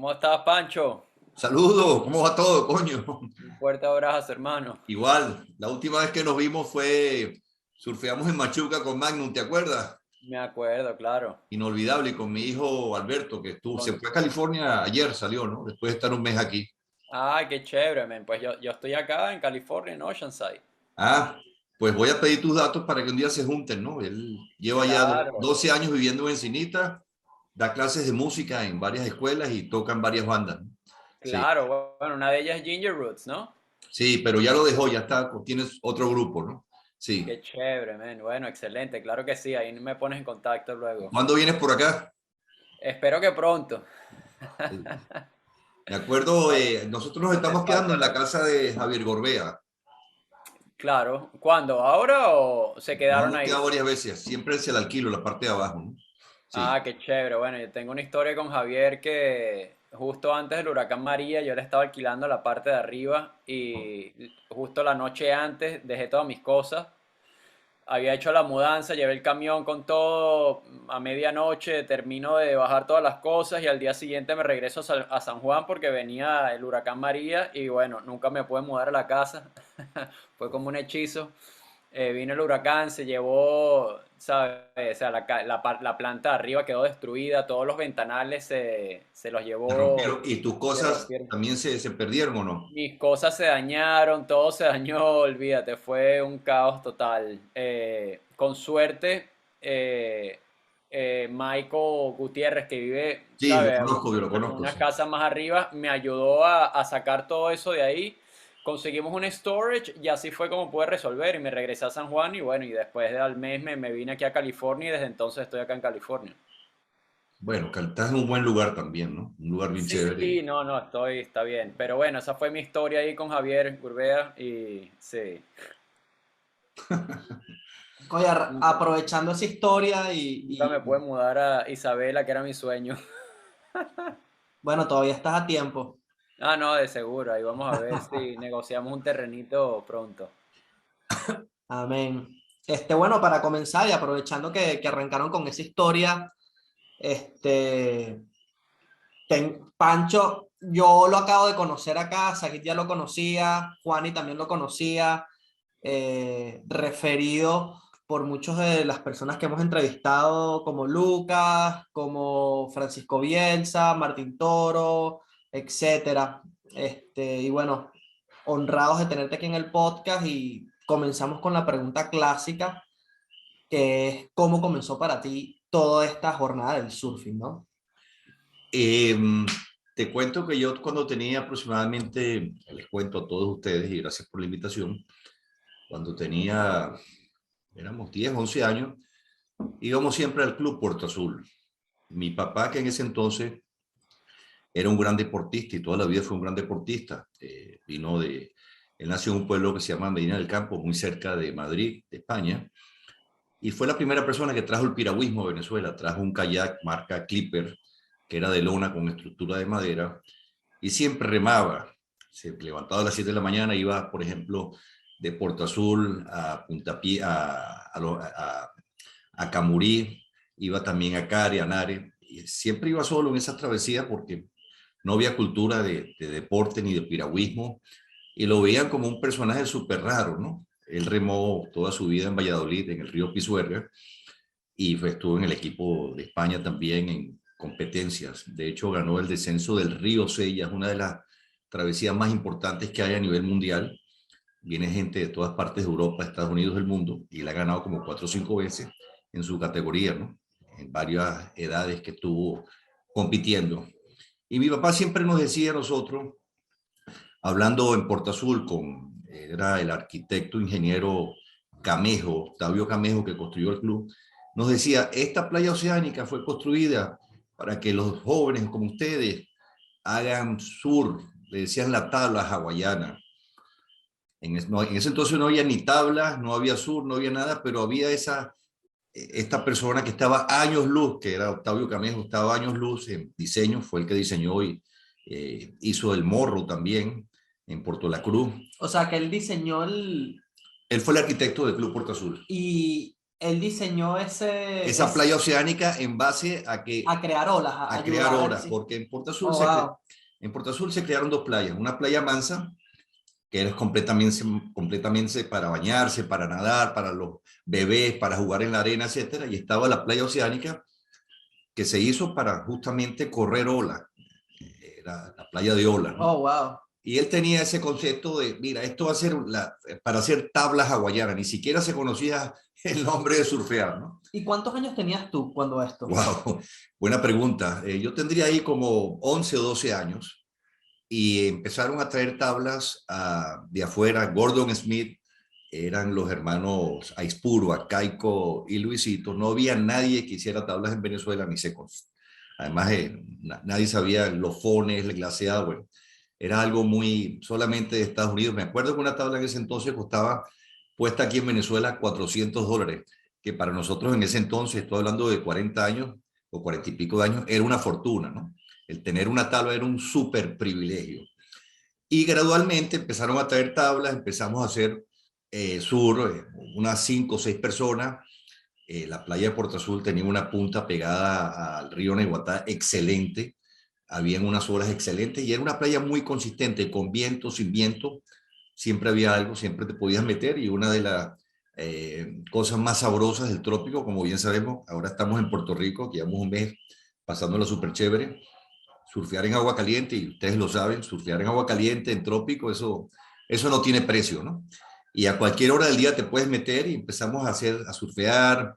¿Cómo estás, Pancho? Saludos, ¿cómo va todo, coño? Un fuerte abrazo, hermano. Igual, la última vez que nos vimos surfeamos en Machuca con Magnum, ¿te acuerdas? Me acuerdo, claro. Inolvidable, y con mi hijo Alberto, se Con- fue a California ayer, salió, ¿no? Después de estar un mes aquí. Ay, qué chévere, men. Pues yo estoy acá en California, en Oceanside. Ah, pues voy a pedir tus datos para que un día se junten, ¿no? Él lleva ya Claro, 12 años viviendo en Encinita, da clases de música en varias escuelas y toca en varias bandas, ¿no? Sí, claro. Bueno, una de ellas es Ginger Roots, ¿no? sí, pero ya lo dejó, ya está, tienes otro grupo, ¿no? Qué Sí. chévere, men. Bueno, excelente. Claro que sí. Ahí me pones en contacto luego. ¿Cuándo vienes por acá? Espero que pronto. De acuerdo, Ha- nosotros nos Hace estamos quedando falta en la la... casa de Javier Gorbea. Claro. ¿Cuándo? ¿Ahora o se Nos quedaron hemos quedado ahí? varias veces, siempre es el alquilo, la parte de abajo, ¿no? Sí. Ah, qué chévere. Bueno, yo tengo una historia con Javier que justo antes del huracán María yo le estaba alquilando la parte de arriba y justo la noche antes dejé todas mis cosas. Había hecho la mudanza, llevé el camión con todo a medianoche, termino de bajar todas las cosas y al día siguiente me regreso a San Juan porque venía el huracán María y bueno, nunca me pude mudar a la casa. Fue como un hechizo. Vino el huracán, se llevó, ¿sabes? O sea, la planta de arriba quedó destruida, todos los ventanales se los Se llevó, rompieron. ¿Y tus se cosas rompieron. también se perdieron o no? Mis cosas se dañaron, todo se dañó, olvídate, fue un caos total. Con suerte, eh, Michael Gutiérrez, que vive, Sí, ¿sabes? lo conozco, Unas sí. casas más arriba, me ayudó a sacar todo eso de ahí. Conseguimos un storage y así fue como pude resolver y me regresé a San Juan y bueno, y después de al mes me vine aquí a California y desde entonces estoy acá en California. Bueno, estás en un buen lugar también, ¿no? Un lugar bien chévere. Sí, no, no, está bien. Pero bueno, esa fue mi historia ahí con Javier Gurbea y sí. Oye, Nunca, aprovechando esa historia nunca me pude mudar a Isabela, que era mi sueño. bueno, todavía estás a tiempo. Ah, no, de seguro. Ahí vamos a ver si negociamos un terrenito pronto. Amén. Bueno, para comenzar y aprovechando que arrancaron con esa historia, este, Pancho, yo lo acabo de conocer acá, Sakit ya lo conocía, Juani también lo conocía, referido por muchas de las personas que hemos entrevistado, como Lucas, como Francisco Bielsa, Martín Toro, etcétera. Y bueno, honrados de tenerte aquí en el podcast y comenzamos con la pregunta clásica, que es ¿cómo comenzó para ti toda esta jornada del surfing, ¿no? Eh, Te cuento que yo cuando tenía aproximadamente, les cuento a todos ustedes y gracias por la invitación, cuando tenía, éramos 10, 11 años, íbamos siempre al Club Puerto Azul. Mi papá, que en ese entonces era un gran deportista y toda la vida fue un gran deportista, él nació en un pueblo que se llama Medina del Campo, muy cerca de Madrid, de España, y fue la primera persona que trajo el piragüismo a Venezuela, trajo un kayak marca Clipper, que era de lona con estructura de madera, y siempre remaba. Se levantaba a las 7 de la mañana, iba, por ejemplo, de Puerto Azul a Punta Pie, a Camurí, iba también a Cari, a Nare, y siempre iba solo en esas travesías porque no había cultura de deporte ni de piragüismo, y lo veían como un personaje súper raro, ¿no? Él remó toda su vida en Valladolid, en el río Pisuerga, y estuvo en el equipo de España también en competencias. De hecho, ganó el descenso del río Sella, es una de las travesías más importantes que hay a nivel mundial. Viene gente de todas partes de Europa, Estados Unidos, del mundo, y la ha ganado como 4 o 5 veces en su categoría, ¿no? En varias edades que estuvo compitiendo. Y mi papá siempre nos decía a nosotros, hablando en Porta Azul era el arquitecto ingeniero Camejo, Octavio Camejo, que construyó el club, nos decía, esta playa oceánica fue construida para que los jóvenes como ustedes hagan sur, le decían la tabla hawaiana. En ese entonces no había ni tablas, no había sur, no había nada, pero había esta persona que estaba años luz, que era Octavio Camejo, estaba años luz en diseño, fue el que diseñó y hizo el morro también en Puerto La Cruz. O sea, que él diseñó Él fue el arquitecto del Club Puerto Azul. y Él diseñó esa playa oceánica en base a que a crear olas, a a crear ayudar al olas, sí. porque Oh, wow. En Puerto Azul se crearon dos playas, una playa mansa, que era completamente para bañarse, para nadar, para los bebés, para jugar en la arena, etcétera, y estaba la playa oceánica que se hizo para justamente correr olas, era la playa de olas, ¿no? Oh, wow. Y él tenía ese concepto de, mira, esto va a ser para hacer tablas hawaianas, ni siquiera se conocía el nombre de surfear, ¿no? ¿Y cuántos años tenías tú cuando esto? Wow, buena pregunta. Yo tendría ahí como 11 o 12 años y empezaron a traer tablas de afuera. Gordon Smith, eran los hermanos Aispurua, Caico y Luisito. No había nadie que hiciera tablas en Venezuela, ni se además, nadie sabía los fones, el glaseado. Bueno, era algo muy solamente de Estados Unidos. Me acuerdo que una tabla en ese entonces costaba, puesta aquí en Venezuela, $400, que para nosotros en ese entonces, estoy hablando de 40 años o 40 y pico de años, era una fortuna, ¿no? El tener una tabla era un súper privilegio. Y gradualmente empezaron a traer tablas, empezamos a hacer unas 5 o 6 personas. La playa de Puerto Azul tenía una punta pegada al río Neguatá excelente, habían unas olas excelentes y era una playa muy consistente, con viento, sin viento, siempre había algo, siempre te podías meter. Y una de las cosas más sabrosas del trópico, como bien sabemos, ahora estamos en Puerto Rico, que llevamos un mes pasándola súper chévere, surfear en agua caliente, y ustedes lo saben, surfear en agua caliente, en trópico, eso no tiene precio, ¿no? Y a cualquier hora del día te puedes meter y empezamos a surfear.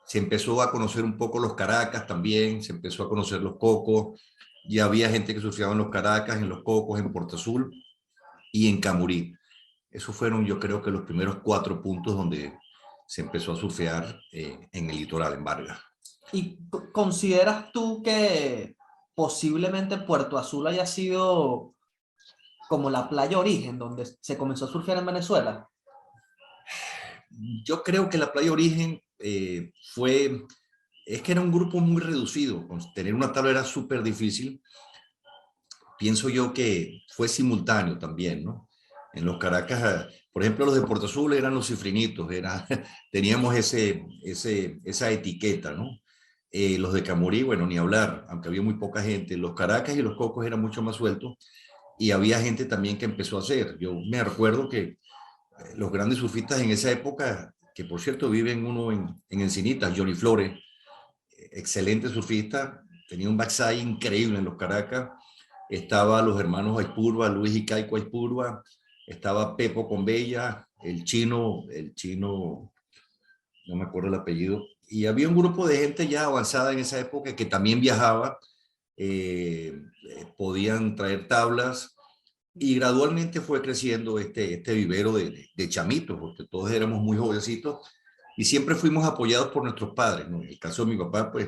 Se empezó a conocer un poco los Caracas también, se empezó a conocer los Cocos, ya había gente que surfeaba en los Caracas, en los Cocos, en Puerto Azul y en Camurí. Esos fueron, yo creo, que los primeros 4 puntos donde se empezó a surfear en el litoral, en Vargas. ¿Y consideras tú que posiblemente Puerto Azul haya sido como la playa origen donde se comenzó a surfear en Venezuela? Yo creo que la playa origen es que era un grupo muy reducido, tener una tabla era súper difícil. Pienso yo que fue simultáneo también, ¿no? En los Caracas, por ejemplo, los de Puerto Azul eran los cifrinitos, teníamos esa etiqueta, ¿no? Los de Camorí, bueno, ni hablar, aunque había muy poca gente. Los Caracas y los Cocos eran mucho más sueltos y había gente también que empezó a hacer. Yo me recuerdo que los grandes surfistas en esa época, que por cierto viven uno en Encinitas, Johnny Flores, excelente surfista, tenía un backside increíble en los Caracas. Estaba los hermanos Aispurua, Luis y Caico Aispurua, estaba Pepo Conbella, el chino, no me acuerdo el apellido, y había un grupo de gente ya avanzada en esa época que también viajaba, podían traer tablas, y gradualmente fue creciendo este vivero de chamitos, porque todos éramos muy jovencitos y siempre fuimos apoyados por nuestros padres, ¿no? En el caso de mi papá, pues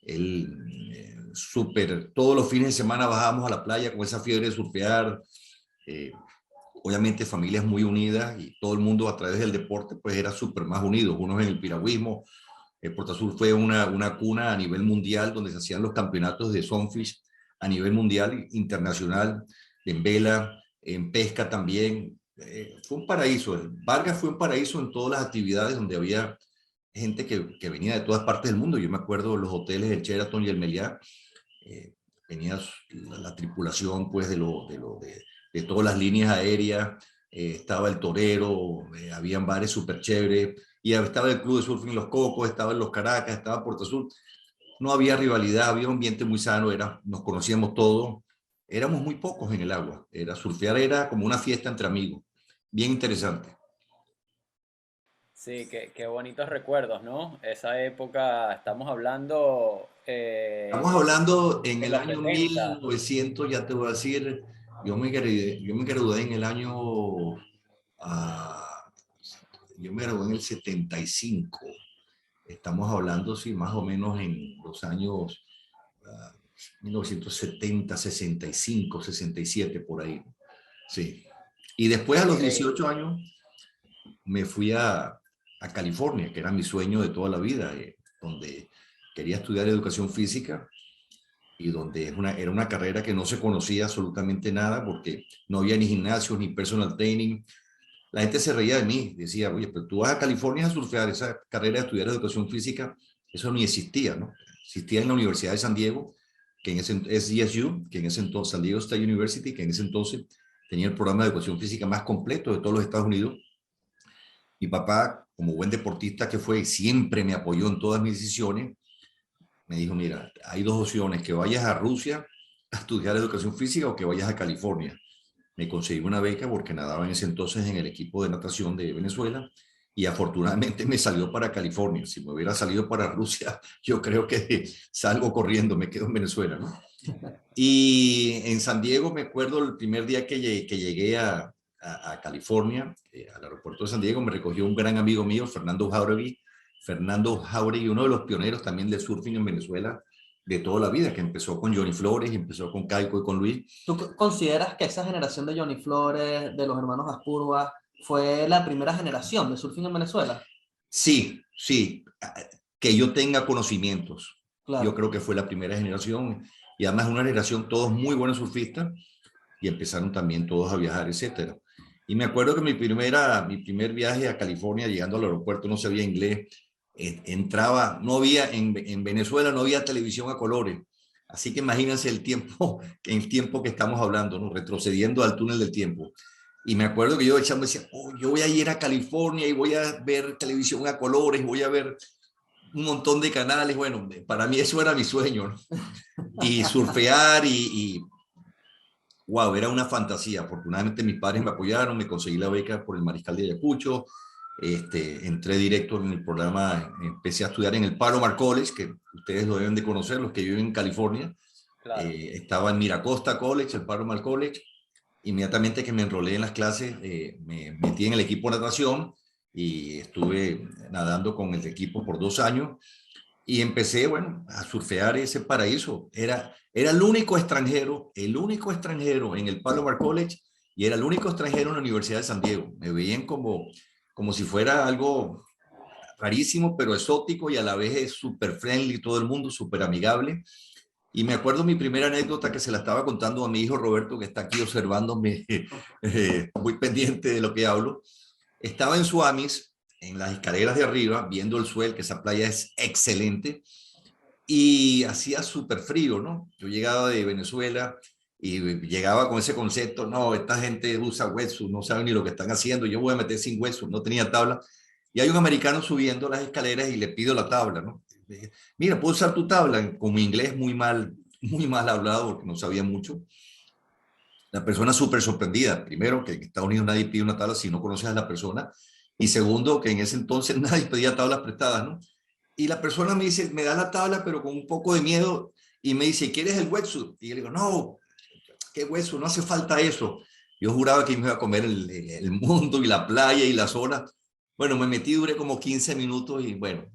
él súper, todos los fines de semana bajábamos a la playa con esa fiebre de surfear. eh, Obviamente familias muy unidas y todo el mundo a través del deporte pues era súper más unidos, unos en el piragüismo. Puerto Azul fue una cuna a nivel mundial donde se hacían los campeonatos de Sunfish a nivel mundial, internacional, en vela, en pesca también. Fue un paraíso. Vargas fue un paraíso en todas las actividades, donde había gente que venía de todas partes del mundo. Yo me acuerdo de los hoteles, el Sheraton y el Meliá, eh, venía la tripulación pues de todas las líneas aéreas, estaba el Torero, habían bares súper chéveres, y estaba el Club de Surfing Los Cocos, estaba en Los Caracas, estaba Puerto Azul. No había rivalidad, había un ambiente muy sano, nos conocíamos todos, éramos muy pocos en el agua, surfear era como una fiesta entre amigos, bien interesante. Sí, qué bonitos recuerdos, ¿no? Esa época, estamos hablando Estamos hablando en en el los año 70. 1900, ya te voy a decir, yo me gradué en el año, ah, yo me gradué en el 75. Estamos hablando, sí, más o menos en los años 1970, 65, 67, por ahí. Sí. Y después a los Increíble. 18 años me fui a California, que era mi sueño de toda la vida, donde quería estudiar educación física y donde era una carrera que no se conocía absolutamente nada porque no había ni gimnasio ni personal training. la gente se reía de mí, decía, oye, pero tú vas a California a surfear, esa carrera de estudiar educación física, eso ni existía, ¿no? Existía en la Universidad de San Diego, que en ese es DSU, que en ese entonces, San Diego State University, que en ese entonces tenía el programa de educación física más completo de todos los Estados Unidos. Mi papá, como buen deportista que fue, siempre me apoyó en todas mis decisiones. Me dijo, mira, hay dos opciones, que vayas a Rusia a estudiar educación física o que vayas a California. Me conseguí una beca porque nadaba en ese entonces en el equipo de natación de Venezuela y afortunadamente me salió para California. Si me hubiera salido para Rusia, yo creo que salgo corriendo, me quedo en Venezuela, ¿no? Y en San Diego me acuerdo el primer día que llegué a California, al aeropuerto de San Diego, me recogió un gran amigo mío, Fernando Jauregui, uno de los pioneros también del surfing en Venezuela de toda la vida, que empezó con Johnny Flores, empezó con Caico y con Luis. ¿Tú consideras que esa generación de Johnny Flores, de los hermanos Aspurba, fue la primera generación de surfing en Venezuela? Sí, sí, que yo tenga conocimientos. Yo Claro. creo que fue la primera generación y además una generación todos muy buenos surfistas y empezaron también todos a viajar, etcétera. Y me acuerdo que mi primer viaje a California, llegando al aeropuerto, no sabía inglés, entraba, no había, en Venezuela no había televisión a colores. Así que imagínense el tiempo que estamos hablando, ¿no? Retrocediendo al túnel del tiempo. Y me acuerdo que yo echando decía, oh, yo voy a ir a California y voy a ver televisión a colores, voy a ver un montón de canales. Bueno, para mí eso era mi sueño, ¿no? Y surfear wow, era una fantasía. Afortunadamente mis padres me apoyaron, me conseguí la beca por el Mariscal de Ayacucho, entré directo en el programa, empecé a estudiar en el Palomar College, que ustedes lo deben de conocer, los que viven en California. Claro. Estaba en Miracosta College, el Palomar College. Inmediatamente que me enrolé en las clases, me metí en el equipo de natación y estuve nadando con el equipo por 2 años y empecé, bueno, a surfear ese paraíso. Era el único extranjero en el Palomar College y era el único extranjero en la Universidad de San Diego. Me veían como si fuera algo rarísimo, pero exótico y a la vez es súper friendly, todo el mundo súper amigable. Y me acuerdo mi primera anécdota que se la estaba contando a mi hijo Roberto, que está aquí observándome, muy pendiente de lo que hablo. Estaba en Suamis, en las escaleras de arriba, viendo el suelo, que esa playa es excelente, y hacía súper frío, ¿no? Yo llegaba de Venezuela y llegaba con ese concepto, no, esta gente usa wetsuit, no saben ni lo que están haciendo, yo voy a meter sin wetsuit, no tenía tabla. Y hay un americano subiendo las escaleras y le pido la tabla, ¿no? Mira, ¿puedo usar tu tabla? Con mi inglés muy mal hablado, porque no sabía mucho. La persona súper sorprendida. Primero, que en Estados Unidos nadie pide una tabla si no conoces a la persona. Y segundo, que en ese entonces nadie pedía tablas prestadas, ¿no? Y la persona me dice, me da la tabla, pero con un poco de miedo, y me dice, ¿quieres el wetsuit? Y yo le digo, no, ¿qué wetsuit? No hace falta eso. Yo juraba que me iba a comer el mundo y la playa y las olas. Bueno, me metí, duré como 15 minutos y bueno,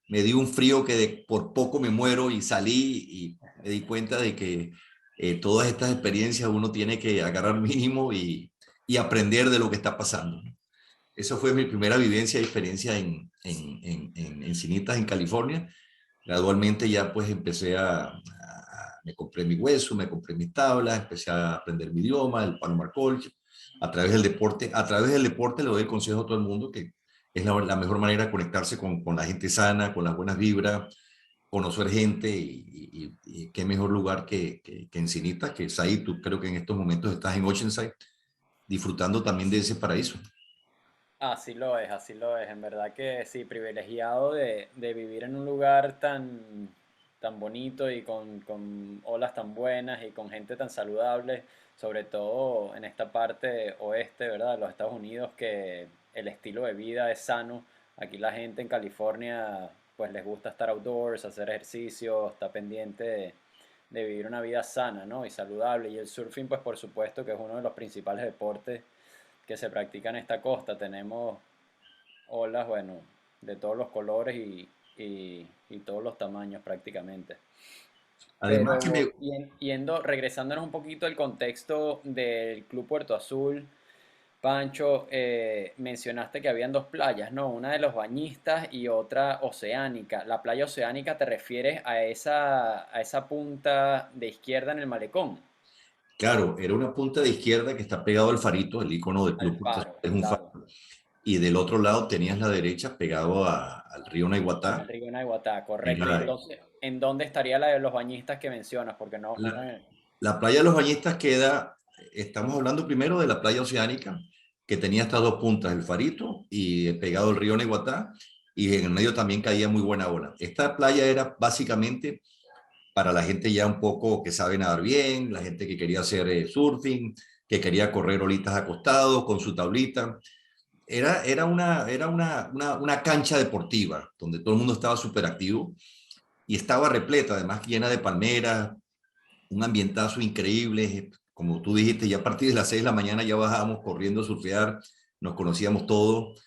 me dio un frío que por poco me muero y salí y me di cuenta de que todas estas experiencias uno tiene que agarrar mínimo y aprender de lo que está pasando. Eso fue mi primera vivencia y experiencia en Encinitas, en California. Gradualmente ya pues empecé me compré mi hueso, me compré mis tablas, empecé a aprender mi idioma, el Palomar College, a través del deporte. A través del deporte le doy el consejo a todo el mundo que es la mejor manera de conectarse con la gente sana, con las buenas vibras, conocer gente y qué mejor lugar que Encinitas, que es ahí, tú creo que en estos momentos estás en Oceanside, disfrutando también de ese paraíso. Así lo es, así lo es. En verdad que sí, privilegiado de vivir en un lugar tan bonito y con olas tan buenas y con gente tan saludable, sobre todo en esta parte oeste, ¿verdad? De los Estados Unidos, que el estilo de vida es sano. Aquí la gente en California, pues les gusta estar outdoors, hacer ejercicio, está pendiente de vivir una vida sana, ¿no? Y saludable. Y el surfing, pues por supuesto que es uno de los principales deportes que se practica en esta costa. Tenemos olas, bueno, de todos los colores y todos los tamaños prácticamente. Además que Pero yendo, regresándonos un poquito al contexto del Club Puerto Azul, Pancho, mencionaste que habían dos playas, ¿no? Una de los bañistas y otra oceánica. ¿La playa oceánica te refieres a esa punta de izquierda en el malecón? Claro, era una punta de izquierda que está pegado al farito, el icono del Al Club Puerto Azul faro, es un faro. claro. Y del otro lado tenías la derecha pegado al río Al Naiguatá. río Naiguatá, correcto. Y Era entonces, ¿en dónde estaría la de los bañistas que mencionas? Porque no la, me... la playa de los Bañistas queda, estamos hablando primero de la playa oceánica, que tenía estas dos puntas, el farito y pegado al río Naiguatá, y en el medio también caía muy buena ola. Esta playa era básicamente para la gente ya un poco que sabe nadar bien, la gente que quería hacer surfing, que quería correr olitas acostados con su tablita. Era una cancha deportiva donde todo el mundo estaba súper activo y estaba repleta, además llena de palmeras, un ambientazo increíble. Como tú dijiste, ya a partir de las 6 de la mañana ya bajábamos corriendo a surfear, nos conocíamos todos.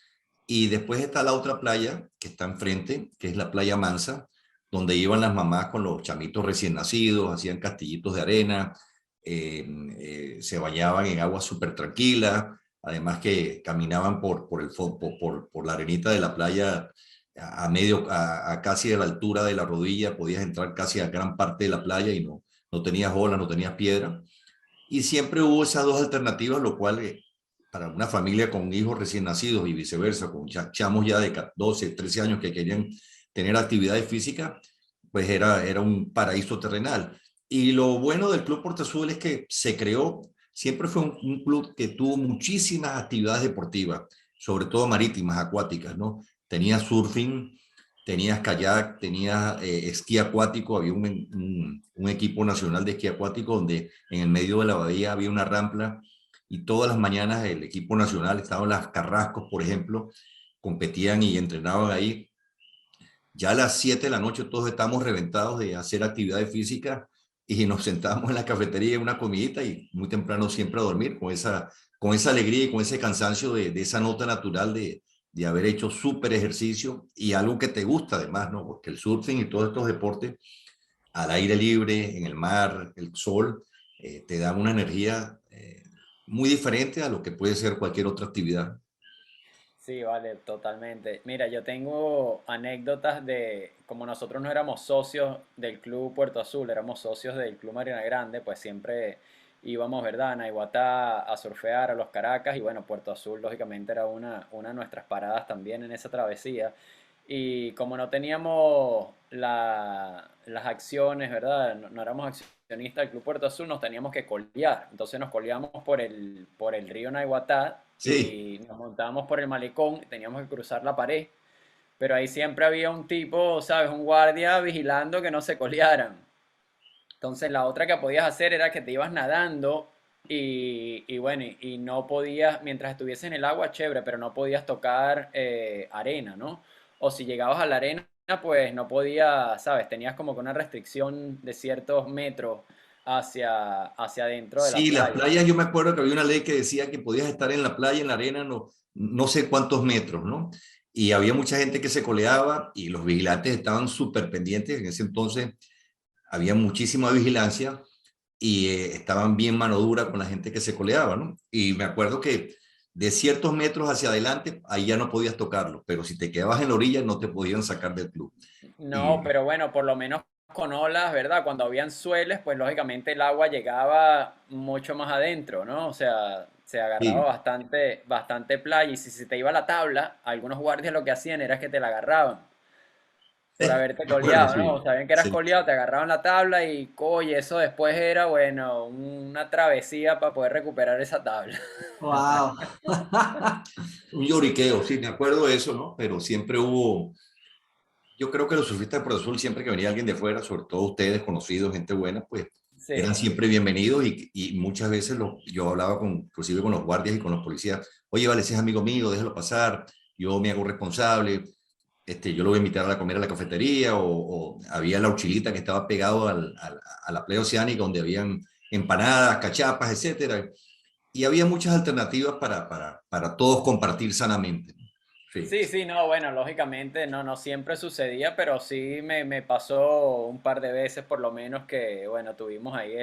Y después está la otra playa que está enfrente, que es la playa Mansa, donde iban las mamás con los chamitos recién nacidos, hacían castillitos de arena, se bañaban en agua súper tranquila, además que caminaban por el por la arenita de la playa a casi a la altura de la rodilla, podías entrar casi a gran parte de la playa y no tenías olas, no tenías piedra. Y siempre hubo esas dos alternativas, lo cual para una familia con hijos recién nacidos y viceversa, con chamos ya de 12, 13 años que querían tener actividades físicas, pues era un paraíso terrenal. Y lo bueno del Club Puerto Azul es que se creó, siempre fue un club que tuvo muchísimas actividades deportivas, sobre todo marítimas, acuáticas, ¿no? Tenía surfing, tenías kayak, tenías esquí acuático, había un equipo nacional de esquí acuático donde en el medio de la bahía había una rampa y todas las mañanas el equipo nacional, estaban las Carrascos, por ejemplo, competían y entrenaban ahí. Ya a las 7 de la noche todos estábamos reventados de hacer actividades físicas y nos sentábamos en la cafetería en una comidita y muy temprano siempre a dormir con esa alegría y con ese cansancio de esa nota natural de haber hecho súper ejercicio y algo que te gusta además, ¿no? Porque el surfing y todos estos deportes al aire libre, en el mar, el sol, te dan una energía muy diferente a lo que puede ser cualquier otra actividad. Sí, vale, totalmente. Mira, yo tengo anécdotas de, como nosotros no éramos socios del Club Puerto Azul, éramos socios del Club Marina Grande, pues siempre íbamos, ¿verdad? A Naiguatá a surfear a los Caracas y bueno, Puerto Azul lógicamente era una de nuestras paradas también en esa travesía. Y como no teníamos las acciones, ¿verdad? No éramos accionistas del Club Puerto Azul, nos teníamos que colear. Entonces nos coleamos por el río Naiguatá Sí, y nos montábamos por el malecón, teníamos que cruzar la pared, pero ahí siempre había un tipo, ¿sabes? Un guardia vigilando que no se colearan. Entonces la otra que podías hacer era que te ibas nadando y bueno, y no podías, mientras estuviese en el agua, chévere, pero no podías tocar arena, ¿no? O si llegabas a la arena, pues no podías, ¿sabes? Tenías como que una restricción de ciertos metros hacia adentro de la sí, las playa. playas, yo me acuerdo que había una ley que decía que podías estar en la playa, en la arena, no sé cuántos metros, ¿no? Y había mucha gente que se coleaba y los vigilantes estaban súper pendientes. En ese entonces había muchísima vigilancia y estaban bien mano dura con la gente que se coleaba, ¿no? Y me acuerdo que de ciertos metros hacia adelante, ahí ya no podías tocarlo, pero si te quedabas en la orilla no te podían sacar del club. No, Y pero bueno, por lo menos con olas, ¿verdad? Cuando habían sueles, pues lógicamente el agua llegaba mucho más adentro, ¿no? O sea, se agarraba sí, bastante, bastante playa y si se te iba la tabla, algunos guardias lo que hacían era que te la agarraban por haberte me acuerdo, coleado, ¿no? O sí, sabían que eras sí. coleado, te agarraban la tabla y, oye, eso después era, bueno, una travesía para poder recuperar esa tabla. Wow. Un lloriqueo, sí, me acuerdo de eso, ¿no? Pero siempre hubo, yo creo que los surfistas de Puerto Azul, siempre que venía alguien de fuera, sobre todo ustedes, conocidos, gente buena, pues eran Sí. siempre bienvenidos y muchas veces yo hablaba inclusive con los guardias y con los policías, oye, vale, ese es amigo mío, déjalo pasar, yo me hago responsable, yo lo voy a invitar a comer a la cafetería o había la Uchilita que estaba pegado a la playa oceánica donde habían empanadas, cachapas, etcétera. Y había muchas alternativas para todos compartir sanamente. Sí. Sí, sí, no, bueno, lógicamente no siempre sucedía, pero sí me pasó un par de veces por lo menos que, bueno, tuvimos ahí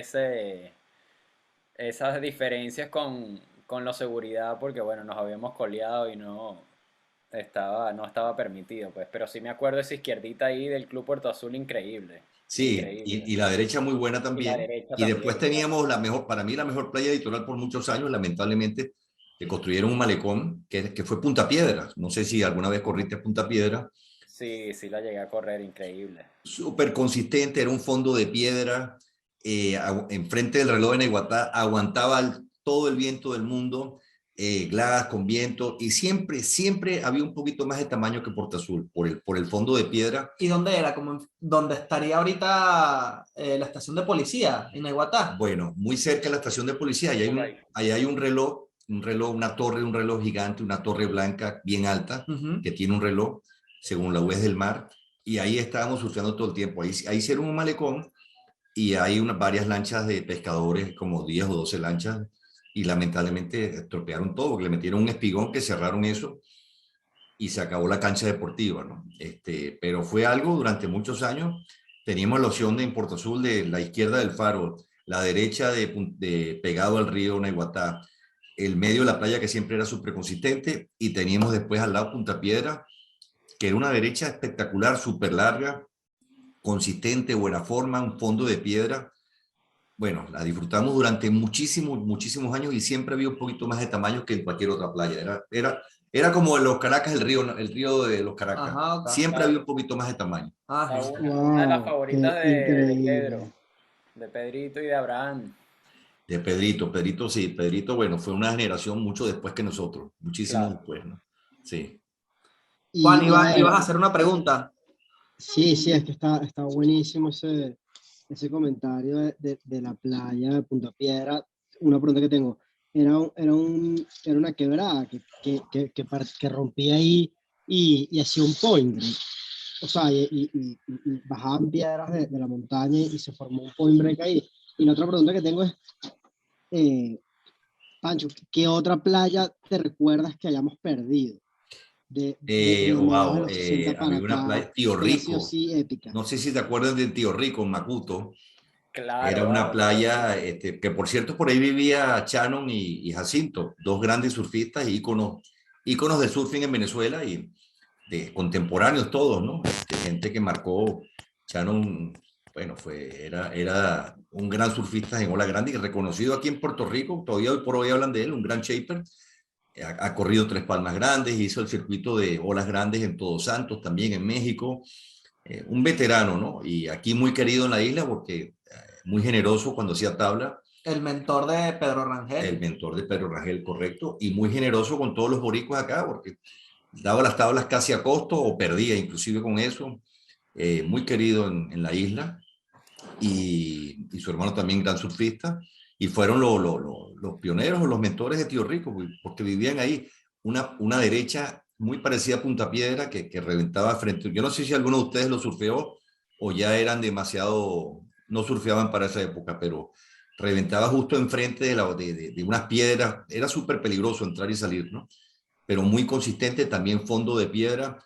esas diferencias con la seguridad porque, bueno, nos habíamos coleado y no estaba permitido, pues, pero sí me acuerdo de esa izquierdita ahí del Club Puerto Azul increíble. Sí, increíble. y la derecha muy buena Y la también. derecha Y después también, claro. teníamos la mejor, para mí la mejor playa litoral por muchos años, lamentablemente, que construyeron un malecón que fue Punta Piedra. No sé si alguna vez corriste Punta Piedra. Sí, sí la llegué a correr, increíble. Súper consistente, era un fondo de piedra, enfrente del reloj de Neguatá, aguantaba todo el viento del mundo, glass con viento, y siempre, siempre había un poquito más de tamaño que Porta Azul, por el fondo de piedra. ¿Y dónde era? Como donde estaría ahorita la estación de policía, en Iguatá. Bueno, muy cerca de la estación de policía, Por ahí. ahí hay un reloj, una torre, un reloj gigante, una torre blanca bien alta, Ujú. que tiene un reloj, según la UES del mar, y ahí estábamos surfeando todo el tiempo. Ahí hicieron un malecón y hay varias lanchas de pescadores, como 10 o 12 lanchas, y lamentablemente estropearon todo, porque le metieron un espigón que cerraron eso y se acabó la cancha deportiva, ¿no? Pero fue algo durante muchos años. Teníamos la opción de en Puerto Azul de la izquierda del faro, la derecha de pegado al río Naiguatá, el medio de la playa que siempre era súper consistente, y teníamos después al lado Punta Piedra, que era una derecha espectacular, súper larga, consistente, buena forma, un fondo de piedra. Bueno, la disfrutamos durante muchísimos, muchísimos años y siempre había un poquito más de tamaño que en cualquier otra playa. Era como en los Caracas, el río de los Caracas. Ajá, ok. Siempre había un Claro. poquito más de tamaño. Ah, La genial. una de las Wow, favoritas qué de Pedro, increíble. de Pedrito y de Abraham. De Pedrito, Pedrito sí, Pedrito, bueno, fue una generación mucho después que nosotros, muchísimo Claro. después, ¿no? Sí. Juan, Y a ibas a ver, hacer una pregunta. sí, sí, es que está buenísimo ese comentario de la playa de Punta Piedra. Una pregunta que tengo, era una quebrada que rompía ahí y hacía un point break. O sea, y bajaban piedras de la montaña y se formó un point break ahí. Y la otra pregunta que tengo es, eh, Pancho, ¿qué otra playa te recuerdas que hayamos perdido? De mediados de Wow, los 60 para había una acá, playa, Tío que haya sido Rico. así épica. No sé si te acuerdas de Tío Rico, en Macuto. Era Claro, una vale, claro que playa, sí. que por cierto por ahí vivía Shannon y Jacinto, dos grandes surfistas y íconos del surfing en Venezuela y de contemporáneos todos, ¿no? Gente que marcó. Shannon, bueno, era un gran surfista en ola grande y reconocido aquí en Puerto Rico, todavía hoy por hoy hablan de él, un gran shaper. Ha corrido Tres Palmas Grandes, hizo el circuito de olas grandes en Todos Santos, también en México. Un veterano, ¿no? Y aquí muy querido en la isla porque muy generoso cuando hacía tabla, El mentor de Pedro el Rangel. mentor de Pedro Rangel, correcto, y muy generoso con todos los boricuas acá porque daba las tablas casi a costo o perdía inclusive con eso. Muy querido en la isla y su hermano también gran surfista y fueron los pioneros o los mentores de Tío Rico porque vivían ahí una derecha muy parecida a Punta Piedra que reventaba frente. Yo no sé si alguno de ustedes lo surfeó o ya eran demasiado, no surfeaban para esa época, pero reventaba justo enfrente de unas piedras. Era súper peligroso entrar y salir, ¿no? Pero muy consistente, también fondo de piedra.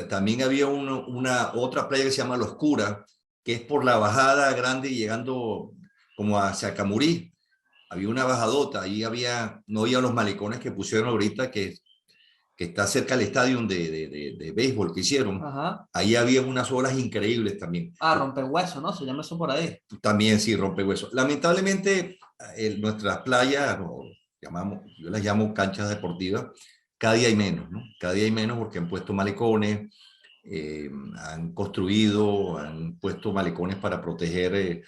También había una otra playa que se llama La Oscura, que es por la bajada grande llegando como hacia Camurí. Había una bajadota, ahí no había los malecones que pusieron ahorita, que está cerca del estadio de béisbol que hicieron. Ajá. Ahí había unas olas increíbles también. Ah, rompehueso, ¿no? Se llama eso por ahí. También sí, rompehuesos. Lamentablemente, nuestras playas, yo las llamo canchas deportivas, cada día hay menos, ¿no? Cada día hay menos porque han puesto malecones, han puesto malecones para proteger,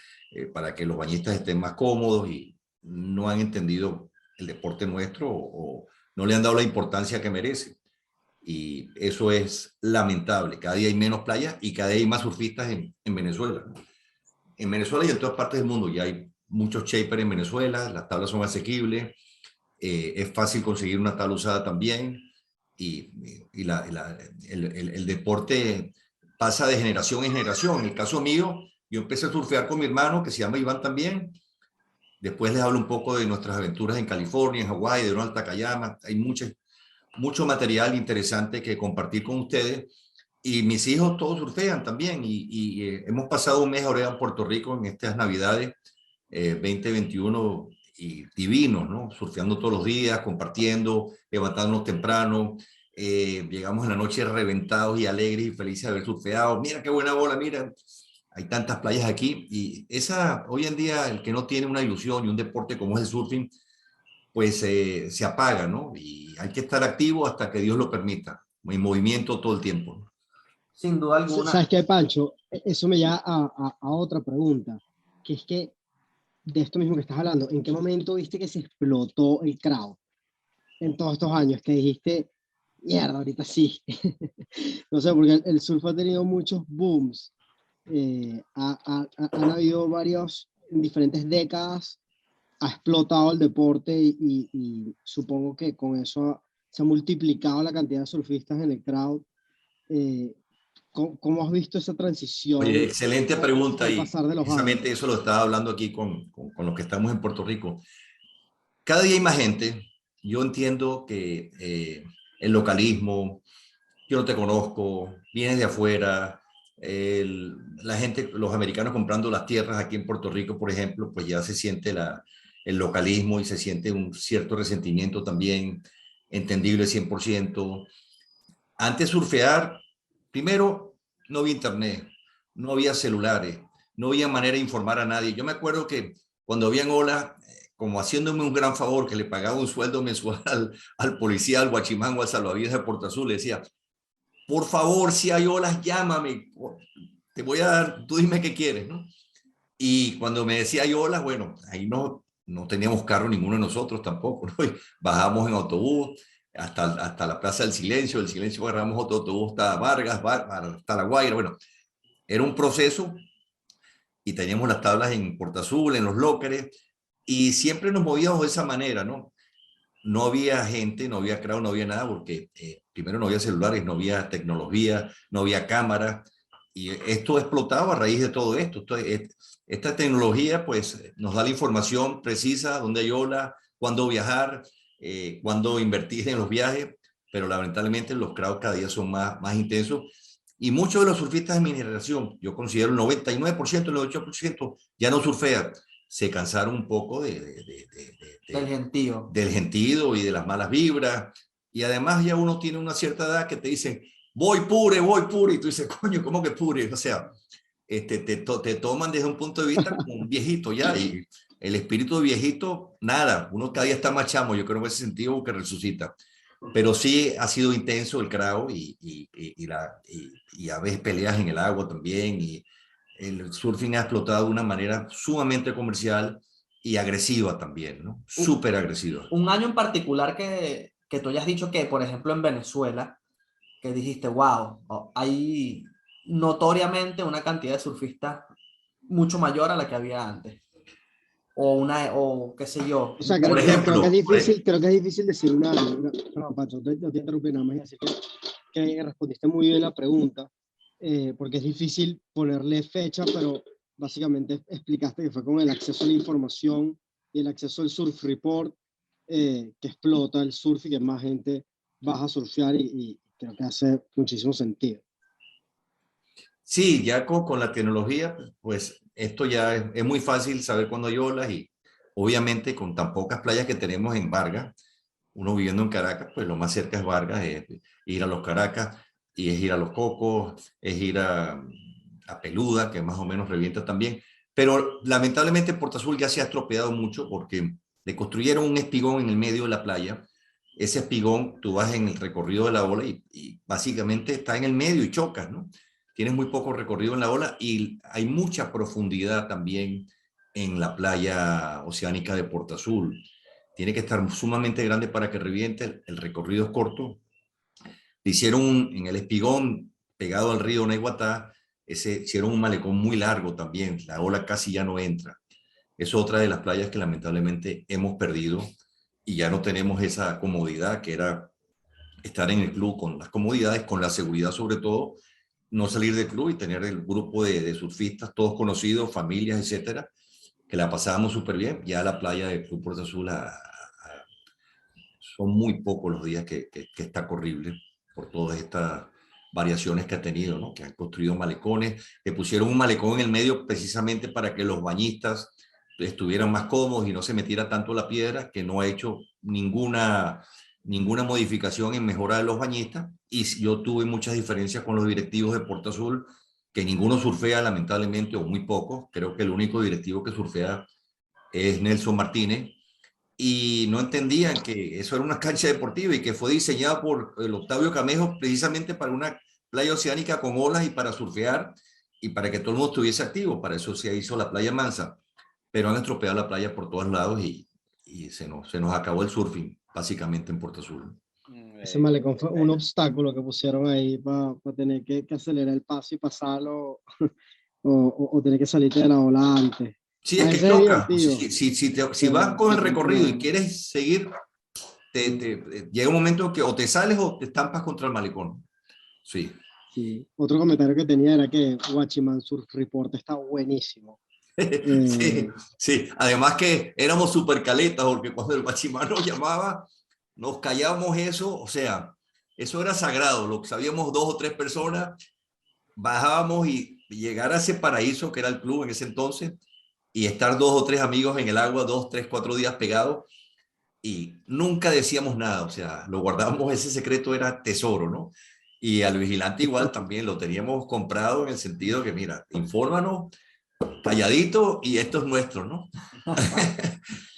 para que los bañistas estén más cómodos y no han entendido el deporte nuestro o no le han dado la importancia que merece. Y eso es lamentable. Cada día hay menos playas y cada día hay más surfistas en Venezuela. En Venezuela y en todas partes del mundo ya hay muchos shapers en Venezuela, las tablas son asequibles, es fácil conseguir una tabla usada también y el deporte pasa de generación en generación. En el caso mío, yo empecé a surfear con mi hermano que se llama Iván también. Después les hablo un poco de nuestras aventuras en California, en Hawái, de Ronald Takayama. Hay mucho material interesante que compartir con ustedes. Y mis hijos todos surfean también y hemos pasado un mes ahora en Puerto Rico en estas Navidades 2021 y divinos, ¿no? Surfeando todos los días, compartiendo, levantándonos temprano. Llegamos en la noche reventados y alegres y felices de haber surfeado. Mira qué buena bola, mira. hay tantas playas aquí y hoy en día el que no tiene una ilusión y un deporte como es el surfing, pues se apaga, ¿no? Y hay que estar activo hasta que Dios lo permita, en movimiento todo el tiempo, ¿no? Sin duda ¿Sabes alguna. qué, Pancho? Eso me lleva a otra pregunta, que es que de esto mismo que estás hablando, ¿en qué momento viste que se explotó el crowd en todos estos años? Que dijiste, mierda, ahorita sí. No sé, porque el surf ha tenido muchos booms. Han habido varios, en diferentes décadas, ha explotado el deporte y supongo que con eso se ha multiplicado la cantidad de surfistas en el crowd. Eh, ¿Cómo has visto esa Oye, transición excelente con pregunta el y pasar de los años? precisamente eso lo estaba hablando aquí con los que estamos en Puerto Rico. Cada día hay más gente. Yo entiendo que el localismo, yo no te conozco, vienes de afuera, la gente, los americanos comprando las tierras aquí en Puerto Rico, por ejemplo, pues ya se siente el localismo y se siente un cierto resentimiento también, entendible 100%. Antes surfear, primero, no había internet, no había celulares, no había manera de informar a nadie. Yo me acuerdo que cuando habían olas, como haciéndome un gran favor, que le pagaba un sueldo mensual al policía, al guachimán o al salvavidas de Puerto Azul, le decía, por favor, si hay olas, llámame, te voy a dar, tú dime qué quieres, ¿no? Y cuando me decía hay olas, bueno, ahí no teníamos carro ninguno de nosotros tampoco, ¿no? Y bajamos en autobús hasta la Plaza del Silencio agarramos otro autobús hasta Vargas, hasta La Guaira, bueno, era un proceso y teníamos las tablas en Puerto Azul, en los lócares, y siempre nos movíamos de esa manera, ¿no? No había gente, no había crowd, no había nada, porque primero no había celulares, no había tecnología, no había cámaras, y esto explotaba a raíz de todo esto. Esta tecnología pues nos da la información precisa, dónde hay ola, cuándo viajar, cuándo invertir en los viajes, pero lamentablemente los crowds cada día son más intensos. Y muchos de los surfistas de mi generación, yo considero el 99%, el 98% ya no surfean, se cansaron un poco Del gentío. del gentío y de las malas vibras. Y además ya uno tiene una cierta edad que te dicen, voy pure, y tú dices, coño, ¿cómo que pure? O sea, te toman desde un punto de vista como un viejito ya, y el espíritu de viejito, nada, uno cada día está más chamo, yo creo en ese sentido que resucita. Pero sí ha sido intenso el crowd y a veces peleas en el agua también, y el surfing ha explotado de una manera sumamente comercial y agresiva también, ¿no? Un, Súper agresiva. un año en particular que tú hayas dicho que, por ejemplo, en Venezuela, que dijiste, wow, hay notoriamente una cantidad de surfistas mucho mayor a la que había antes. O qué sé yo, O sea, Por creo que es ejemplo, difícil, creo que es difícil decir no, Pacho, no te interrumpí nada más y decir que respondiste muy bien la pregunta, porque es difícil ponerle fecha, pero básicamente explicaste que fue con el acceso a la información y el acceso al surf report, que explota el surf y que más gente baja a surfear y creo que hace muchísimo sentido. sí, ya con la tecnología, pues esto ya es muy fácil saber cuándo hay olas y obviamente con tan pocas playas que tenemos en Vargas, uno viviendo en Caracas, pues lo más cerca es Vargas, es ir a los Caracas y es ir a Los Cocos, es ir a Peluda, que más o menos revienta también. Pero lamentablemente Puerto Azul ya se ha estropeado mucho porque le construyeron un espigón en el medio de la playa. Ese espigón, tú vas en el recorrido de la ola y básicamente está en el medio y chocas, ¿no? Tienes muy poco recorrido en la ola y hay mucha profundidad también en la playa oceánica de Puerto Azul. Tiene que estar sumamente grande para que reviente, el recorrido es corto. Hicieron en el espigón pegado al río Neguatá, hicieron un malecón muy largo también, la ola casi ya no entra. Es otra de las playas que lamentablemente hemos perdido y ya no tenemos esa comodidad que era estar en el club con las comodidades, con la seguridad sobre todo, no salir del club y tener el grupo de surfistas, todos conocidos, familias, etcétera, que la pasábamos súper bien. Ya la playa del Club Puerto Azul son muy pocos los días que está corrible por todas estas variaciones que ha tenido, ¿no? Que han construido malecones, que pusieron un malecón en el medio precisamente para que los bañistas estuvieran más cómodos y no se metiera tanto la piedra, que no ha hecho ninguna modificación en mejora de los bañistas. Y yo tuve muchas diferencias con los directivos de Puerto Azul que ninguno surfea lamentablemente, o muy poco. Creo que el único directivo que surfea es Nelson Martínez, y no entendían que eso era una cancha deportiva y que fue diseñada por el Octavio Camejo precisamente para una playa oceánica con olas y para surfear y para que todo el mundo estuviese activo. Para eso se hizo la playa Mansa, pero han estropeado la playa por todos lados y se nos acabó el surfing básicamente en Puerto Azul. Ese malecón fue un obstáculo que pusieron ahí para tener que acelerar el paso y pasarlo o tener que salirte de la ola antes. Sí, A es que veces es choca. divertido. Si vas con el recorrido y Pero, quieres seguir, llega un momento que o te sales o te estampas contra el malecón. Sí. sí. Otro comentario que tenía era que Guachimán Surf Report está buenísimo. Sí, sí. Además que éramos súper caletas, porque cuando el Bachimán nos llamaba, nos callábamos eso, o sea, eso era sagrado. Lo que sabíamos 2 o 3 personas, bajábamos y llegar a ese paraíso que era el club en ese entonces y estar 2 o 3 amigos en el agua, 2, 3, 4 días pegados y nunca decíamos nada, o sea, lo guardábamos, ese secreto era tesoro, ¿no? Y al vigilante igual también lo teníamos comprado en el sentido que, mira, infórmanos calladito y esto es nuestro, ¿no?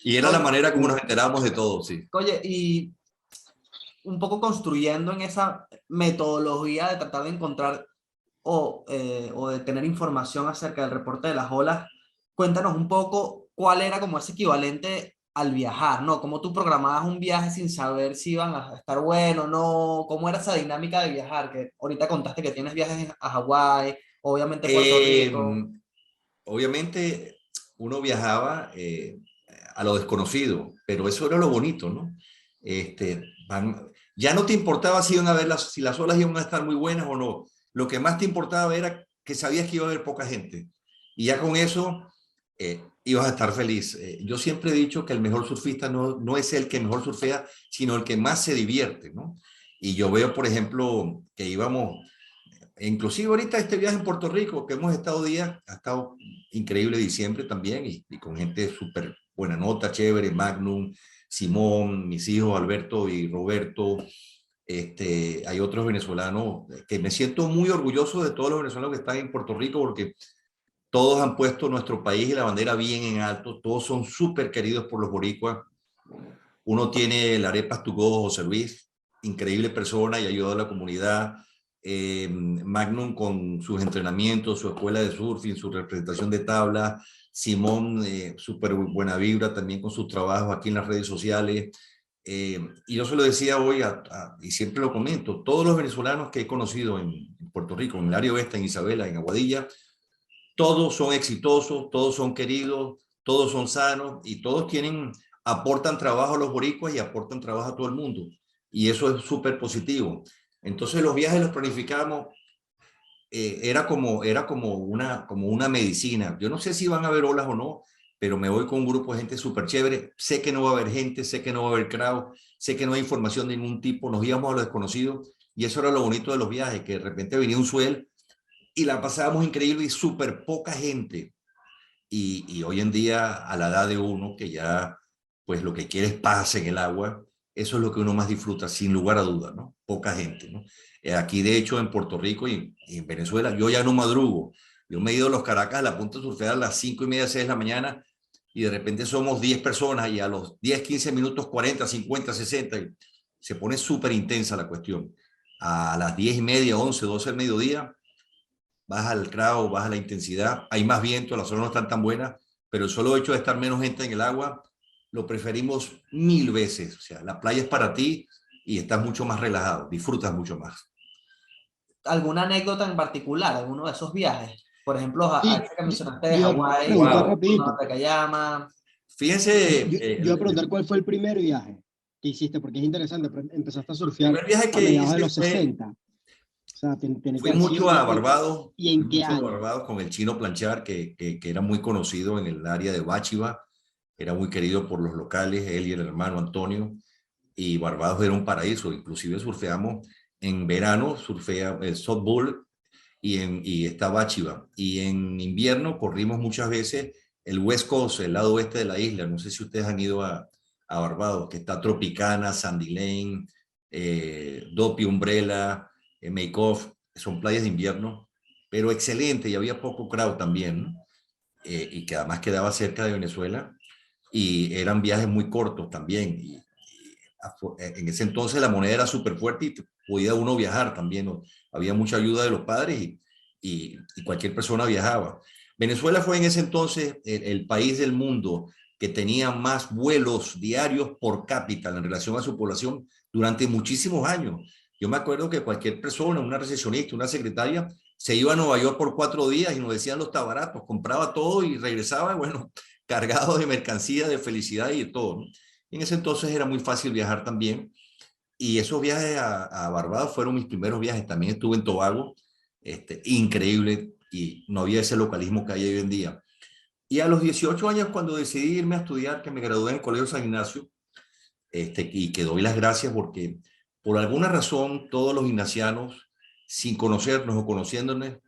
Y era la manera como nos enterábamos de todo, sí. Oye, y un poco construyendo en esa metodología de tratar de encontrar o de tener información acerca del reporte de las olas, cuéntanos un poco cuál era como ese equivalente al viajar, ¿no? Cómo tú programabas un viaje sin saber si iban a estar bueno o no, cómo era esa dinámica de viajar, que ahorita contaste que tienes viajes a Hawái, obviamente Puerto Rico. Obviamente uno viajaba a lo desconocido, pero eso era lo bonito, ¿no? Ya no te importaba si iban a ver si las olas iban a estar muy buenas o no. Lo que más te importaba era que sabías que iba a haber poca gente. Y ya con eso ibas a estar feliz. Yo siempre he dicho que el mejor surfista no es el que mejor surfea, sino el que más se divierte, ¿no? Y yo veo, por ejemplo, que íbamos, inclusive ahorita este viaje en Puerto Rico, que hemos estado días, ha estado increíble diciembre también, y con gente súper buena nota, chévere, Magnum, Simón, mis hijos Alberto y Roberto. Hay otros venezolanos que me siento muy orgulloso de todos los venezolanos que están en Puerto Rico, porque todos han puesto nuestro país y la bandera bien en alto, todos son súper queridos por los boricuas. Uno tiene el Arepas to Go, José Luis, increíble persona y ayuda a la comunidad. Magnum con sus entrenamientos, su escuela de surfing, su representación de tabla. Simón, súper buena vibra también con sus trabajos aquí en las redes sociales. Y yo se lo decía hoy, y siempre lo comento, todos los venezolanos que he conocido en Puerto Rico, en el área oeste, en Isabela, en Aguadilla, todos son exitosos, todos son queridos, todos son sanos y todos aportan trabajo a los boricuas y aportan trabajo a todo el mundo. Y eso es súper positivo. Entonces los viajes los planificamos, era como una medicina. Yo no sé si van a haber olas o no, pero me voy con un grupo de gente súper chévere. Sé que no va a haber gente, sé que no va a haber crowd, sé que no hay información de ningún tipo. Nos íbamos a lo desconocido y eso era lo bonito de los viajes, que de repente venía un swell y la pasábamos increíble y súper poca gente. Y hoy en día, a la edad de uno, que ya pues lo que quiere es paz en el agua, eso es lo que uno más disfruta, sin lugar a dudas, ¿no? Poca gente, ¿no? Aquí, de hecho, en Puerto Rico y en Venezuela, yo ya no madrugo. Yo me he ido a los Caracas a la punta de surfear a las 5:30, 6 de la mañana, y de repente somos 10 personas y a los 10, 15 minutos, 40, 50, 60, y se pone súper intensa la cuestión. A las 10:30, 11, 12 del mediodía, baja el crowd, baja la intensidad, hay más viento, las olas no están tan buenas, pero el solo hecho de estar menos gente en el agua, lo preferimos 1000 veces. O sea, la playa es para ti y estás mucho más relajado, disfrutas mucho más. ¿Alguna anécdota en particular, alguno de esos viajes? Por ejemplo, a Sí, ese que mencionaste de yo iba a Hawái, preguntar Wow. rapidito. Takayama. Fíjense, Yo iba a preguntar cuál fue el primer viaje que hiciste, porque es interesante. Empezaste a el surfear primer viaje a que mediados de hice los 60. O sea, tiene que fui haber sido. mucho a Barbados, ¿Y en qué año? con el Chino Planchar, que era muy conocido en el área de Báchiva, era muy querido por los locales, él y el hermano Antonio, y Barbados era un paraíso. Inclusive surfeamos en verano, surfea el softball y está Báchiva. Y en invierno corrimos muchas veces el West Coast, el lado oeste de la isla. No sé si ustedes han ido a Barbados, que está Tropicana, Sandy Lane, Dopey Umbrella, Make Off. Son playas de invierno pero excelente, y había poco crowd también, ¿no? Y que además quedaba cerca de Venezuela, y eran viajes muy cortos también. En ese entonces la moneda era súper fuerte y podía uno viajar también, ¿no? Había mucha ayuda de los padres y cualquier persona viajaba. Venezuela fue en ese entonces el país del mundo que tenía más vuelos diarios por cápita en relación a su población durante muchísimos años. Yo me acuerdo que cualquier persona, una recepcionista, una secretaria, se iba a Nueva York por 4 días y nos decían los tabaratos, compraba todo y regresaba, bueno, cargado de mercancía, de felicidad y de todo, ¿no? En ese entonces era muy fácil viajar también. Y esos viajes a Barbados fueron mis primeros viajes. También estuve en Tobago, increíble, y no había ese localismo que hay hoy en día. Y a los 18 años, cuando decidí irme a estudiar, que me gradué en el Colegio San Ignacio, y que doy las gracias porque por alguna razón todos los ignacianos, sin conocernos o conociéndonos,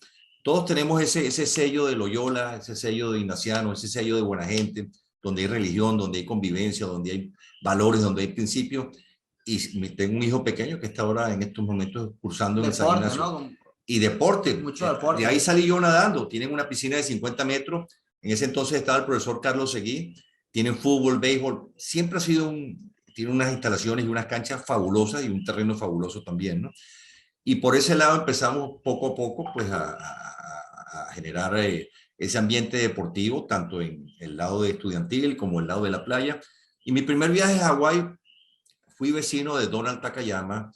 todos tenemos ese sello de Loyola, ese sello de ignaciano, ese sello de buena gente, donde hay religión, donde hay convivencia, donde hay valores, donde hay principios. Y tengo un hijo pequeño que está ahora en estos momentos cursando en el San Deporte, Ignacio. ¿no? Y deporte, Mucho deporte. de ahí salí yo nadando. Tienen una piscina de 50 metros. En ese entonces estaba el profesor Carlos Seguí. Tienen fútbol, béisbol. Siempre ha sido tiene unas instalaciones y unas canchas fabulosas y un terreno fabuloso también, ¿no? Y por ese lado empezamos poco a poco pues a generar ese ambiente deportivo, tanto en el lado de estudiantil como el lado de la playa. Y mi primer viaje a Hawái, fui vecino de Donald Takayama.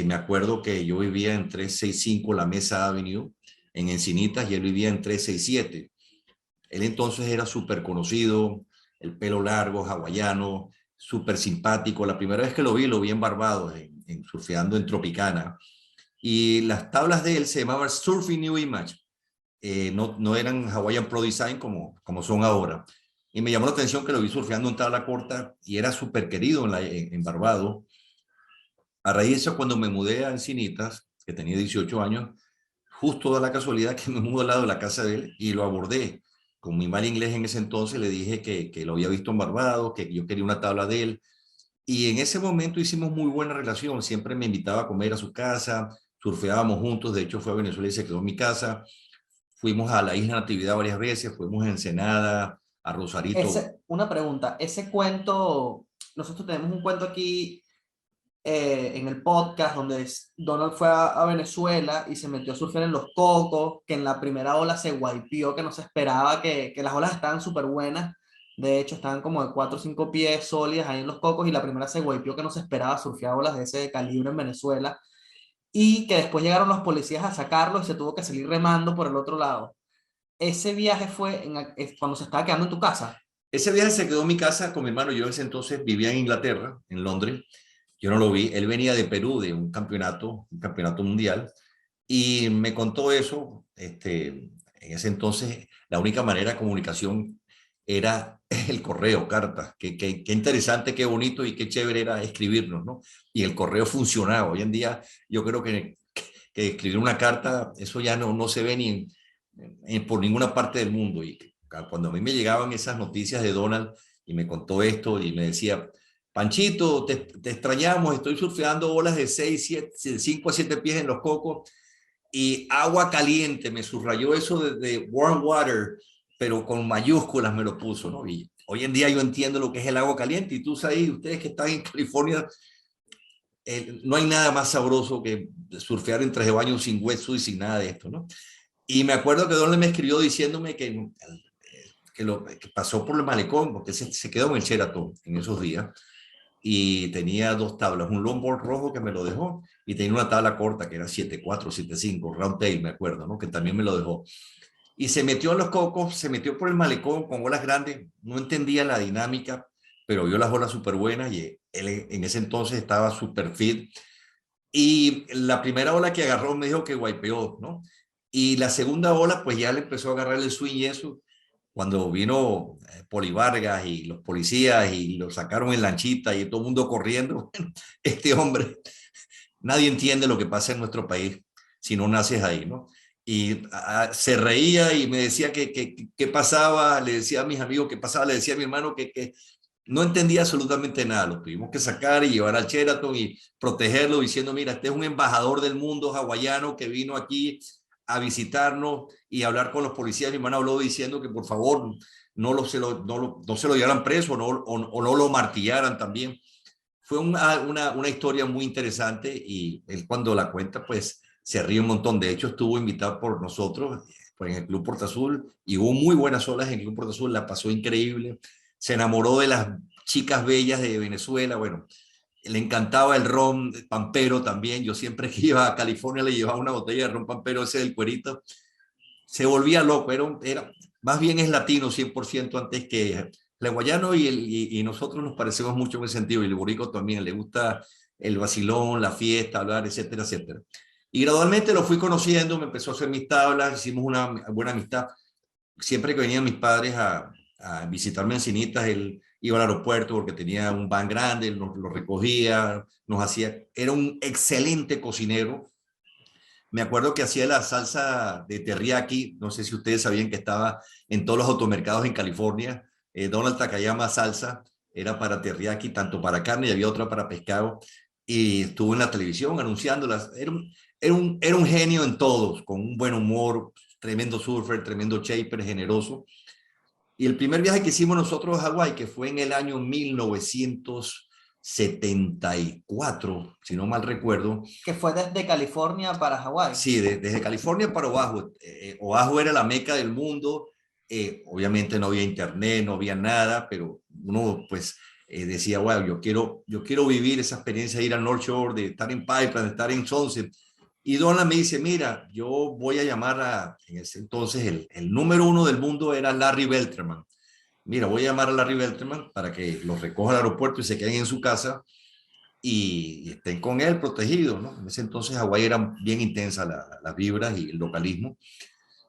Me acuerdo que yo vivía en 365 La Mesa Avenue, en Encinitas, y él vivía en 367. Él entonces era súper conocido, el pelo largo, hawaiano, súper simpático. La primera vez que lo vi en Barbados, surfeando en Tropicana. Y las tablas de él se llamaban Surfing New Image. No eran Hawaiian Pro Design como son ahora. Y me llamó la atención que lo vi surfeando en tabla corta y era súper querido en Barbados. A raíz de eso, cuando me mudé a Encinitas, que tenía 18 años, justo da la casualidad que me mudé al lado de la casa de él y lo abordé. Con mi mal inglés en ese entonces le dije que lo había visto en Barbados, que yo quería una tabla de él. Y en ese momento hicimos muy buena relación. Siempre me invitaba a comer a su casa, surfeábamos juntos. De hecho, fue a Venezuela y se quedó en mi casa. Fuimos a la Isla Natividad varias veces, fuimos a Ensenada, a Rosarito. Una pregunta, ese cuento, nosotros tenemos un cuento aquí en el podcast donde Donald fue a Venezuela y se metió a surfear en Los Cocos, que en la primera ola se guaypió, que no se esperaba, que las olas estaban súper buenas, de hecho estaban como de 4 o 5 pies sólidas ahí en Los Cocos y la primera se guaypió, que no se esperaba surfear olas de ese calibre en Venezuela y que después llegaron los policías a sacarlo y se tuvo que salir remando por el otro lado. Ese viaje fue cuando se estaba quedando en tu casa. Ese viaje se quedó en mi casa con mi hermano. Yo en ese entonces vivía en Inglaterra, en Londres. Yo no lo vi. Él venía de Perú, de un campeonato mundial, y me contó eso. En ese entonces, la única manera de comunicación era el correo, cartas. Qué interesante, qué bonito y qué chévere era escribirnos, ¿no? Y el correo funcionaba. Hoy en día, yo creo que escribir una carta, eso ya no se ve ni por ninguna parte del mundo. Y cuando a mí me llegaban esas noticias de Donald y me contó esto y me decía, Panchito, te extrañamos, estoy surfeando olas de 6, 7, 5 a 7 pies en Los Cocos y agua caliente, me subrayó eso de warm water, pero con mayúsculas me lo puso, ¿no? Y hoy en día yo entiendo lo que es el agua caliente y tú sabes, ustedes que están en California, no hay nada más sabroso que surfear en traje de baño sin hueso y sin nada de esto, ¿no? Y me acuerdo que Donald me escribió diciéndome que pasó por el malecón, porque se quedó en el Sheraton en esos días, y tenía 2 tablas, un longboard rojo que me lo dejó, y tenía una tabla corta que era 7.4, 7.5, round tail, me acuerdo, ¿no? Que también me lo dejó. Y se metió en Los Cocos, se metió por el malecón con olas grandes, no entendía la dinámica, pero vio las olas súper buenas y él en ese entonces estaba súper fit. Y la primera ola que agarró me dijo que guaypeó, ¿no? Y la segunda ola, pues ya le empezó a agarrar el swing y eso. Cuando vino Poli Vargas y los policías y lo sacaron en lanchita y todo el mundo corriendo, este hombre, nadie entiende lo que pasa en nuestro país si no naces ahí, ¿no? Y se reía y me decía qué pasaba, le decía a mis amigos qué pasaba, le decía a mi hermano que no entendía absolutamente nada. Lo tuvimos que sacar y llevar al Sheraton y protegerlo diciendo, mira, este es un embajador del mundo hawaiano que vino aquí a visitarnos y hablar con los policías. Mi hermano habló diciendo que por favor no se lo llevaran preso o no lo martillaran también. Fue una historia muy interesante y él cuando la cuenta pues se ríe un montón. De hecho estuvo invitado por nosotros pues, en el Club Porta Azul y hubo muy buenas olas en el Club Porta Azul, la pasó increíble, se enamoró de las chicas bellas de Venezuela, bueno, le encantaba el ron pampero también. Yo siempre que iba a California le llevaba una botella de ron pampero, ese del cuerito. Se volvía loco, más bien es latino 100% antes que el guayano y nosotros nos parecemos mucho en ese sentido. Y el borico también le gusta el vacilón, la fiesta, hablar, etcétera, etcétera. Y gradualmente lo fui conociendo, me empezó a hacer mis tablas, hicimos una buena amistad. Siempre que venían mis padres a visitarme en Cinitas, él iba al aeropuerto porque tenía un van grande, él nos lo recogía, nos hacía, era un excelente cocinero. Me acuerdo que hacía la salsa de teriyaki, no sé si ustedes sabían que estaba en todos los automercados en California. Donald Takayama salsa era para teriyaki, tanto para carne y había otra para pescado. Y estuvo en la televisión anunciándolas. Era un genio en todos, con un buen humor, tremendo surfer, tremendo shaper, generoso. Y el primer viaje que hicimos nosotros a Hawái, que fue en el año 1974, si no mal recuerdo. Que fue desde California para Hawái. Sí, desde California para Oahu. Oahu era la meca del mundo. Obviamente no había internet, no había nada, pero uno pues decía, wow, yo quiero vivir esa experiencia de ir al North Shore, de estar en Pipeline, de estar en Sunset. Y Donna me dice, mira, yo voy a llamar en ese entonces el número uno del mundo era Larry Beltran. Mira, voy a llamar a Larry Beltran para que los recoja al aeropuerto y se queden en su casa y estén con él protegidos, ¿no? En ese entonces Hawái era bien intensa las vibras y el localismo.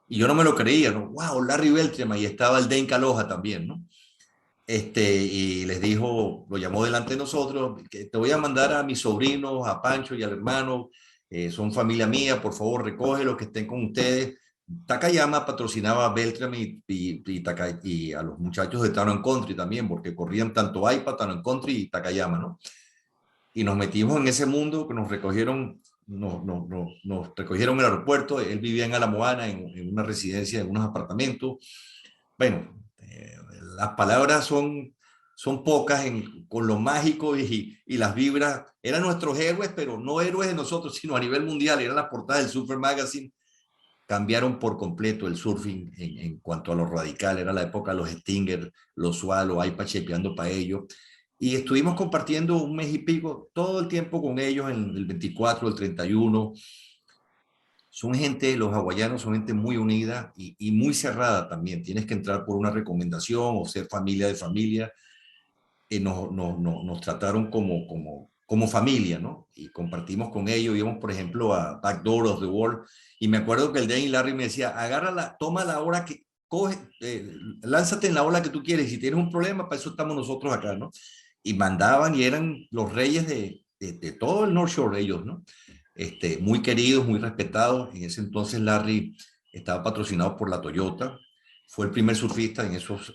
Y yo no me lo creía, ¿no? Wow, Larry Beltran, y estaba el Dane Caloja también, ¿no? Y les dijo, lo llamó delante de nosotros, que te voy a mandar a mis sobrinos, a Pancho y al hermano, son familia mía, por favor, recógelos, que estén con ustedes. Takayama patrocinaba a Beltram y a los muchachos de Town Country también, porque corrían tanto AIPA, Town Country y Takayama, ¿no? Y nos metimos en ese mundo que nos recogieron, nos recogieron en el aeropuerto. Él vivía en Ala Moana, en una residencia, en unos apartamentos. Bueno, las palabras son pocas con lo mágico y las vibras. Eran nuestros héroes, pero no héroes de nosotros, sino a nivel mundial. Eran las portadas del Surfer Magazine. Cambiaron por completo el surfing en cuanto a lo radical. Era la época de los Stinger, los Swallow, iPad chepeando para ellos. Y estuvimos compartiendo un mes y pico todo el tiempo con ellos en el 24, el 31. Son gente, los hawaianos son gente muy unida y muy cerrada también. Tienes que entrar por una recomendación o ser familia de familia. Nos trataron como familia, ¿no? Y compartimos con ellos. Íbamos, por ejemplo, a Backdoor of the World. Y me acuerdo que el Dane Larry me decía, agárrala, toma la hora que coge, lánzate en la ola que tú quieres. Si tienes un problema, para eso estamos nosotros acá, ¿no? Y mandaban y eran los reyes de todo el North Shore, ellos, ¿no? Muy queridos, muy respetados. En ese entonces Larry estaba patrocinado por la Toyota. Fue el primer surfista en esos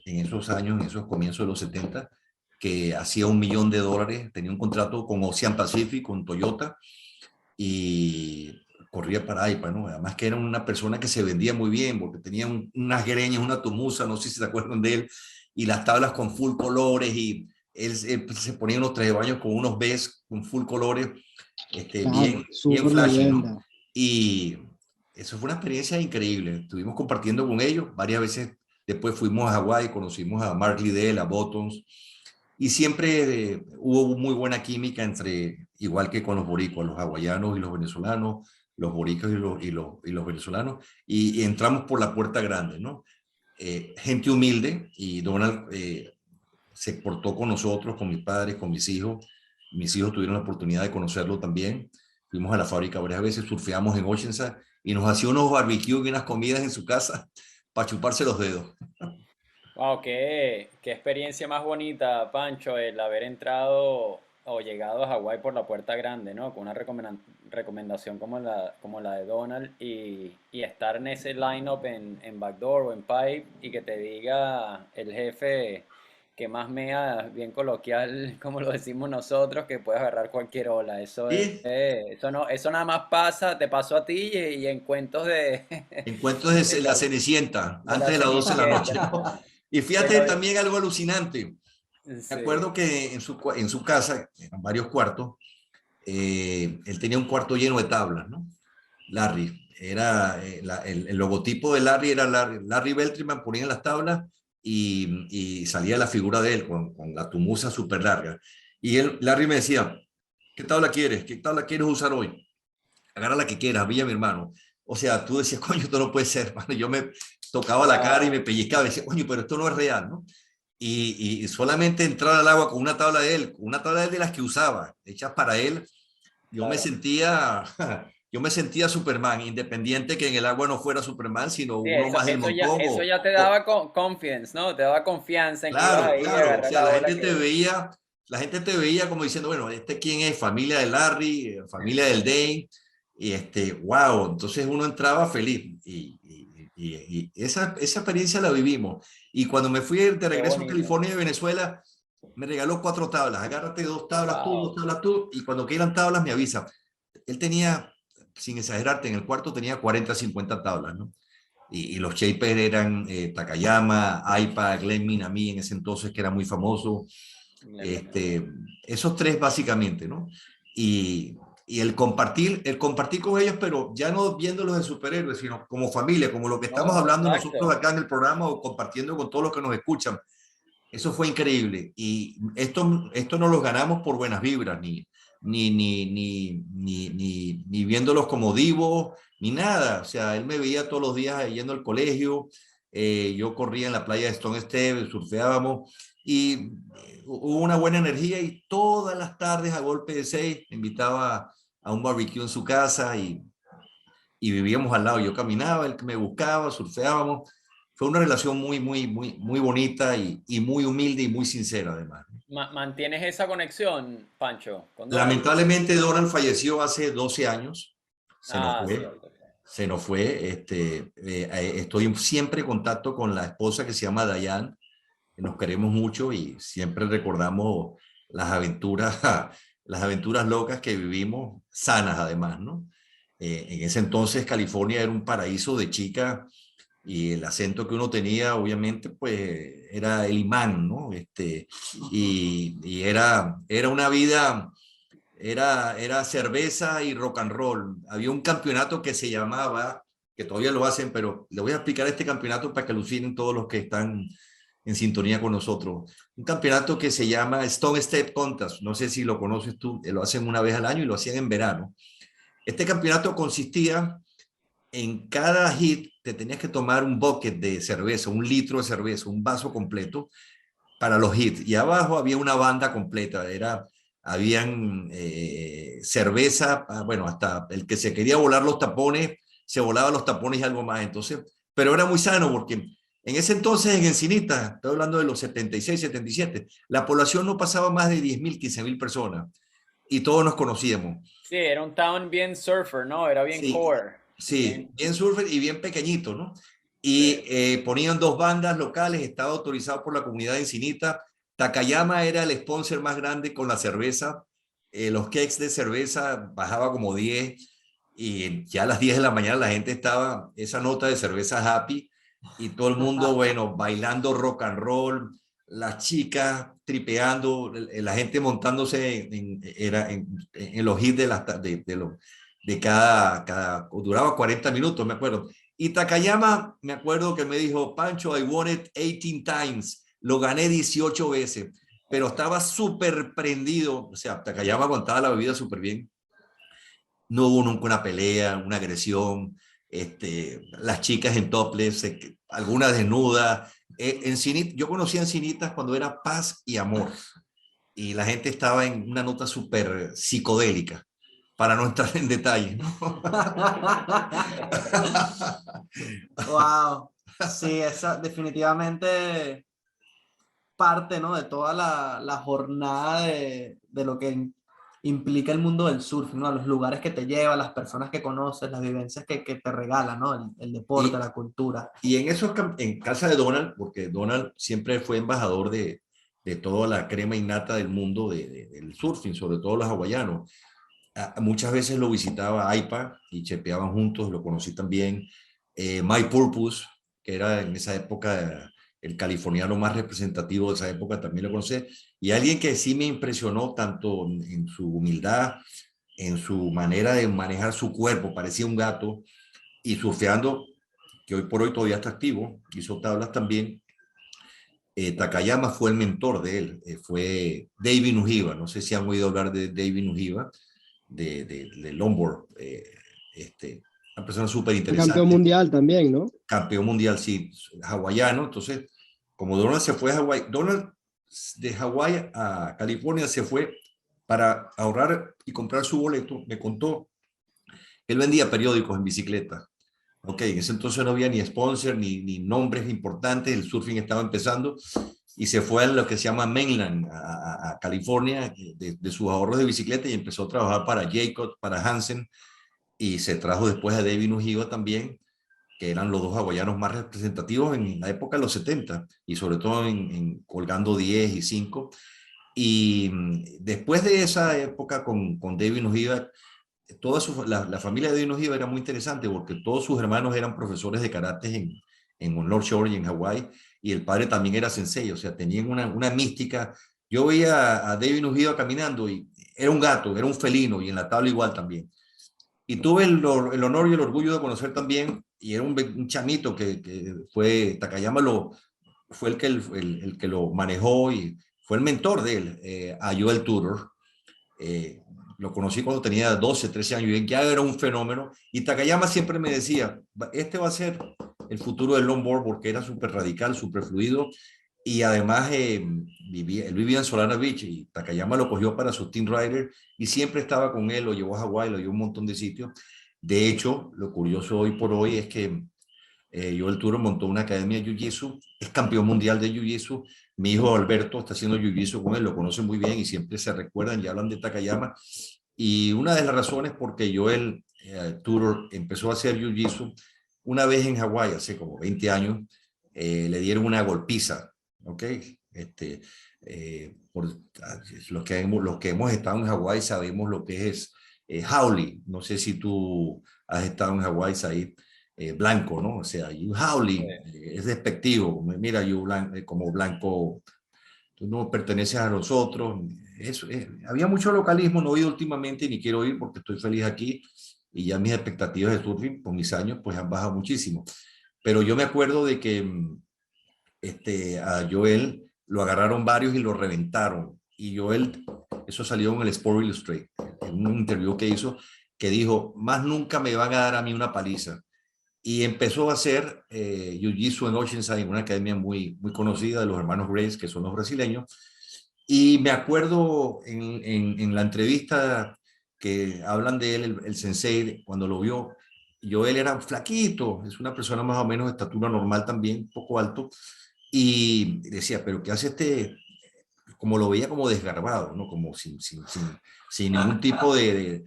años, en esos comienzos de los 70, que hacía $1 millón, tenía un contrato con Ocean Pacific, con Toyota, y corría para AIPA, ¿no? Además que era una persona que se vendía muy bien, porque tenía unas greñas, una tumusa, no sé si se acuerdan de él, y las tablas con full colores, y él se ponía unos trajes de baño con unos V's con full colores, Claro, bien súper flashy, ¿no? leyenda. Y eso fue una experiencia increíble. Estuvimos compartiendo con ellos varias veces. Después fuimos a Hawái, conocimos a Mark Liddell, a Bottoms, y siempre hubo muy buena química entre, igual que con los boricuas, los hawaianos y los venezolanos, los boricos y los venezolanos, y entramos por la puerta grande, ¿no? Gente humilde, y Donald se portó con nosotros, con mis padres, con mis hijos. Mis hijos tuvieron la oportunidad de conocerlo también. Fuimos a la fábrica varias veces, surfeamos en Oceanside y nos hacía unos barbecues y unas comidas en su casa para chuparse los dedos. Wow, qué experiencia más bonita, Pancho, el haber entrado o llegado a Hawái por la puerta grande, ¿no? Con una recomendación como la de Donald y estar en ese lineup en Backdoor o en Pipe y que te diga el jefe, que más mea, bien coloquial, como lo decimos nosotros, que puedes agarrar cualquier ola. Y Eso no, eso nada más pasa, te pasó a ti y en cuentos de, en cuentos de de la Cenicienta, de antes la de las 12 de la Cenicienta. noche. Y fíjate Pero también algo alucinante. Me sí, acuerdo que en su casa, en varios cuartos, él tenía un cuarto lleno de tablas, ¿no? Larry. Era el logotipo de Larry era Larry Beltryman, ponía en las tablas y salía la figura de él con la tumusa súper larga. Y Larry me decía, ¿qué tabla quieres? ¿Qué tabla quieres usar hoy? Agarra la que quieras, Villa, mi hermano. O sea, tú decías, coño, esto no puede ser, hermano. Yo me tocaba la cara y me wow, pellizcaba y decía, coño, pero esto no es real, ¿no? Y solamente entrar al agua con una tabla de él, una tabla de él de las que usaba, hechas para él, yo me claro. sentía, yo me sentía Superman, independiente que en el agua no fuera Superman, sino Sí, uno más del montón. eso ya te daba confidence, ¿no? Te daba confianza en que ibas Claro, ahí y claro. O agarrar sea, la ola que... la gente te veía como diciendo, bueno, ¿este quién es? Familia de Larry, familia del Dane. Y wow, entonces uno entraba feliz. Y esa experiencia la vivimos. Y cuando me fui de Qué regreso a bonito. California y Venezuela, me regaló 4 tablas. Agárrate 2 tablas tú, dos Wow. tablas tú. Y cuando quieran tablas, me avisa. Él tenía, sin exagerarte, en el cuarto tenía 40, 50 tablas, ¿no? Y los shapers eran Takayama, Aipa, Glenn Minami en ese entonces, que era muy famoso. Este, esos tres básicamente, ¿no? Y, y el compartir con ellos, pero ya no viéndolos de superhéroes, sino como familia, como lo que estamos No, hablando nosotros exacto. acá en el programa o compartiendo con todos los que nos escuchan. Eso fue increíble. Y esto no los ganamos por buenas vibras, ni viéndolos como divos, ni nada. O sea, él me veía todos los días yendo al colegio. Yo corría en la playa de Stone Step, surfeábamos y hubo una buena energía y todas las tardes a golpe de 6 me invitaba a un barbecue en su casa y vivíamos al lado. Yo caminaba, él me buscaba, surfeábamos. Fue una relación muy bonita y muy humilde y muy sincera además. ¿Mantienes esa conexión, Pancho, con Donald? Lamentablemente Donald falleció hace 12 años, se nos Ah, fue, cierto. se nos fue. Estoy siempre en contacto con la esposa que se llama Dayan, nos queremos mucho y siempre recordamos las aventuras, las aventuras locas que vivimos, sanas además, ¿no? En ese entonces California era un paraíso de chicas y el acento que uno tenía, obviamente, pues era el imán, ¿no? Y era una vida, era cerveza y rock and roll. Había un campeonato que se llamaba, que todavía lo hacen, pero le voy a explicar este campeonato para que alucinen todos los que están en sintonía con nosotros. Un campeonato que se llama Stone Step Contest, no sé si lo conoces tú, lo hacen una vez al año y lo hacían en verano. Este campeonato consistía en cada hit te tenías que tomar un bucket de cerveza, un litro de cerveza, un vaso completo para los hits. Y abajo había una banda completa, habían cerveza, bueno, hasta el que se quería volar los tapones, se volaba los tapones y algo más. Entonces, pero era muy sano porque en ese entonces en Encinitas, estoy hablando de los 76, 77, la población no pasaba más de 10.000, 15.000 personas y todos nos conocíamos. Sí, era un town bien surfer, ¿no? Era bien Sí, core. sí, Bien, bien surfer y bien pequeñito, ¿no? sí. Y ponían 2 bandas locales, estaba autorizado por la comunidad de Encinita. Takayama era el sponsor más grande con la cerveza. Los cakes de cerveza bajaba como 10 y ya a las 10 de la mañana la gente estaba, esa nota de cerveza happy y todo el mundo, bueno, bailando rock and roll, las chicas tripeando, la gente montándose en los hits de duraba 40 minutos, me acuerdo. Y Takayama, me acuerdo que me dijo, Pancho, I won it 18 times, lo gané 18 veces, pero estaba súper prendido, o sea, Takayama aguantaba la bebida súper bien, no hubo nunca una pelea, una agresión, las chicas en topless, algunas desnudas, yo conocí a Encinitas cuando era paz y amor, y la gente estaba en una nota súper psicodélica para no entrar en detalles, ¿no? Wow. Sí, esa definitivamente parte, ¿no? De toda la jornada de lo que implica el mundo del surf, ¿no? A los lugares que te lleva, las personas que conoces, las vivencias que te regala, ¿no? El deporte, Y, la cultura. y en casa de Donald, porque Donald siempre fue embajador de toda la crema innata del mundo del surfing, sobre todo los hawaianos. Muchas veces lo visitaba AIPA y chepeaban juntos, lo conocí también. My Purpose, que era en esa época el californiano más representativo de esa época, también lo conocí. Y alguien que sí me impresionó tanto en su humildad, en su manera de manejar su cuerpo, parecía un gato, y surfeando, que hoy por hoy todavía está activo, hizo tablas también. Takayama fue el mentor de él, fue David Nujiva. No sé si han oído hablar de David Nujiva, de longboard, una persona súper Fue campeón interesante, mundial también, ¿no? campeón mundial, sí, hawaiano. Entonces, como Donald se fue a Hawái, Donald de Hawái a California se fue para ahorrar y comprar su boleto. Me contó que él vendía periódicos en bicicleta. Ok, en ese entonces no había ni sponsor, ni nombres importantes, el surfing estaba empezando y se fue a lo que se llama Mainland, a California, de sus ahorros de bicicleta, y empezó a trabajar para Jacobs, para Hansen, y se trajo después a David Nujiva también, que eran los dos hawaianos más representativos en la época de los 70, y sobre todo colgando 10 y 5. Y después de esa época con David Nujiva, la familia de Dino Hiva era muy interesante porque todos sus hermanos eran profesores de karate en North Shore y en Hawái, y el padre también era sensei, o sea, tenían una mística. Yo veía a David Nujiva caminando y era un gato, era un felino, y en la tabla igual también. Y tuve el honor y el orgullo de conocer también, y era un chamito que fue, Takayama fue el que lo manejó y fue el mentor de él, a Joel Tudor. eh, lo conocí cuando tenía 12, 13 años y ya era un fenómeno. Y Takayama siempre me decía, este va a ser el futuro del longboard, porque era súper radical, súper fluido. Y además él vivía en Solana Beach y Takayama lo cogió para su Team Rider y siempre estaba con él, lo llevó a Hawái, lo llevó a un montón de sitios. De hecho, lo curioso hoy por hoy es que Joel Turo montó una academia de Jiu-Jitsu, es campeón mundial de Jiu-Jitsu. Mi hijo Alberto está haciendo Jiu-Jitsu con él, lo conocen muy bien y siempre se recuerdan y hablan de Takayama. Y una de las razones por que Joel Tudor empezó a hacer Jiu-Jitsu, una vez en Hawái, hace como 20 años, le dieron una golpiza, ¿ok? Los que hemos estado en Hawái sabemos lo que es Howley. No sé si tú has estado en Hawái, ahí blanco, ¿no? O sea, you howling, es despectivo. Mira, como blanco, tú no perteneces a nosotros. Había mucho localismo, no he ido últimamente ni quiero ir porque estoy feliz aquí y ya mis expectativas de surfing por mis años pues han bajado muchísimo. Pero yo me acuerdo de que a Joel lo agarraron varios y lo reventaron. Y Joel, eso salió en el Sport Illustrated, en un interview que hizo, que dijo, más nunca me van a dar a mí una paliza. Y empezó a hacer Jiu-Jitsu en Oceanside, una academia muy conocida de los hermanos Grace, que son los brasileños. Y me acuerdo en la entrevista que hablan de él, el sensei, cuando lo vio, Joel era flaquito, es una persona más o menos de estatura normal también, un poco alto, y decía, pero ¿qué hace este? Como lo veía como desgarbado, ¿no? Como sin ningún tipo de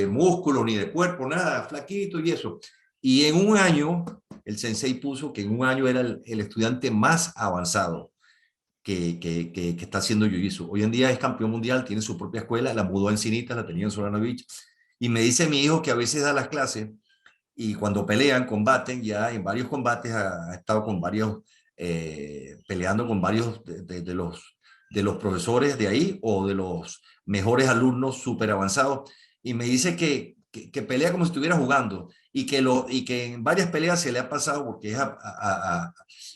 músculo ni de cuerpo, nada, flaquito y eso. Y en un año, el sensei puso que en un año era el estudiante más avanzado que está haciendo Jiu-Jitsu. Hoy en día es campeón mundial, tiene su propia escuela, la mudó a Encinitas, la tenía en Solana Beach. Y me dice mi hijo que a veces da las clases y cuando pelean, combaten, ya en varios combates ha estado con varios, peleando con varios de los profesores de ahí o de los mejores alumnos súper avanzados. Y me dice que pelea como si estuviera jugando y que en varias peleas se le ha pasado porque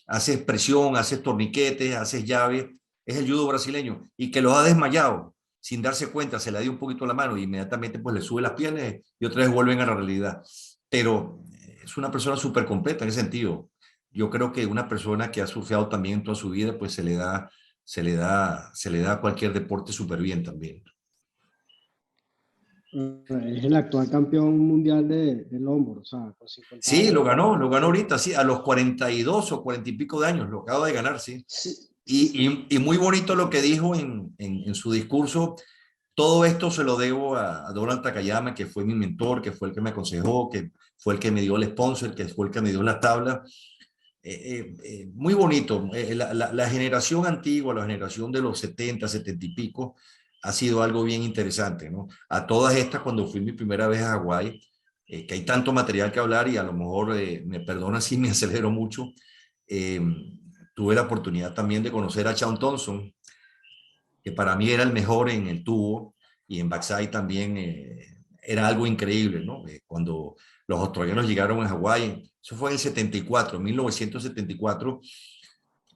hace presión, hace torniquetes, hace llaves, es el judo brasileño, y que lo ha desmayado sin darse cuenta, se le dio un poquito la mano y inmediatamente pues le sube las piernas y otra vez vuelven a la realidad. Pero es una persona súper completa en ese sentido. Yo creo que una persona que ha surfeado también toda su vida, pues se le da a cualquier deporte súper bien también. Es el actual campeón mundial de longboard, o sea, con 50 Sí, años. lo ganó ahorita, sí, a los 42 o 40 y pico de años, lo acaba de ganar, sí. Sí, Y muy bonito lo que dijo en su discurso. Todo esto se lo debo a Donald Takayama, que fue mi mentor, que fue el que me aconsejó, que fue el que me dio el sponsor, que fue el que me dio la tabla. muy bonito. La generación antigua, la generación de los 70, 70 y pico, ha sido algo bien interesante, ¿no? A todas estas, cuando fui mi primera vez a Hawái, que hay tanto material que hablar y a lo mejor me perdona si me acelero mucho, eh, tuve la oportunidad también de conocer a Sean Thompson, que para mí era el mejor en el tubo y en backside también era algo increíble, ¿no? Cuando los australianos llegaron a Hawái, eso fue en 74, 1974,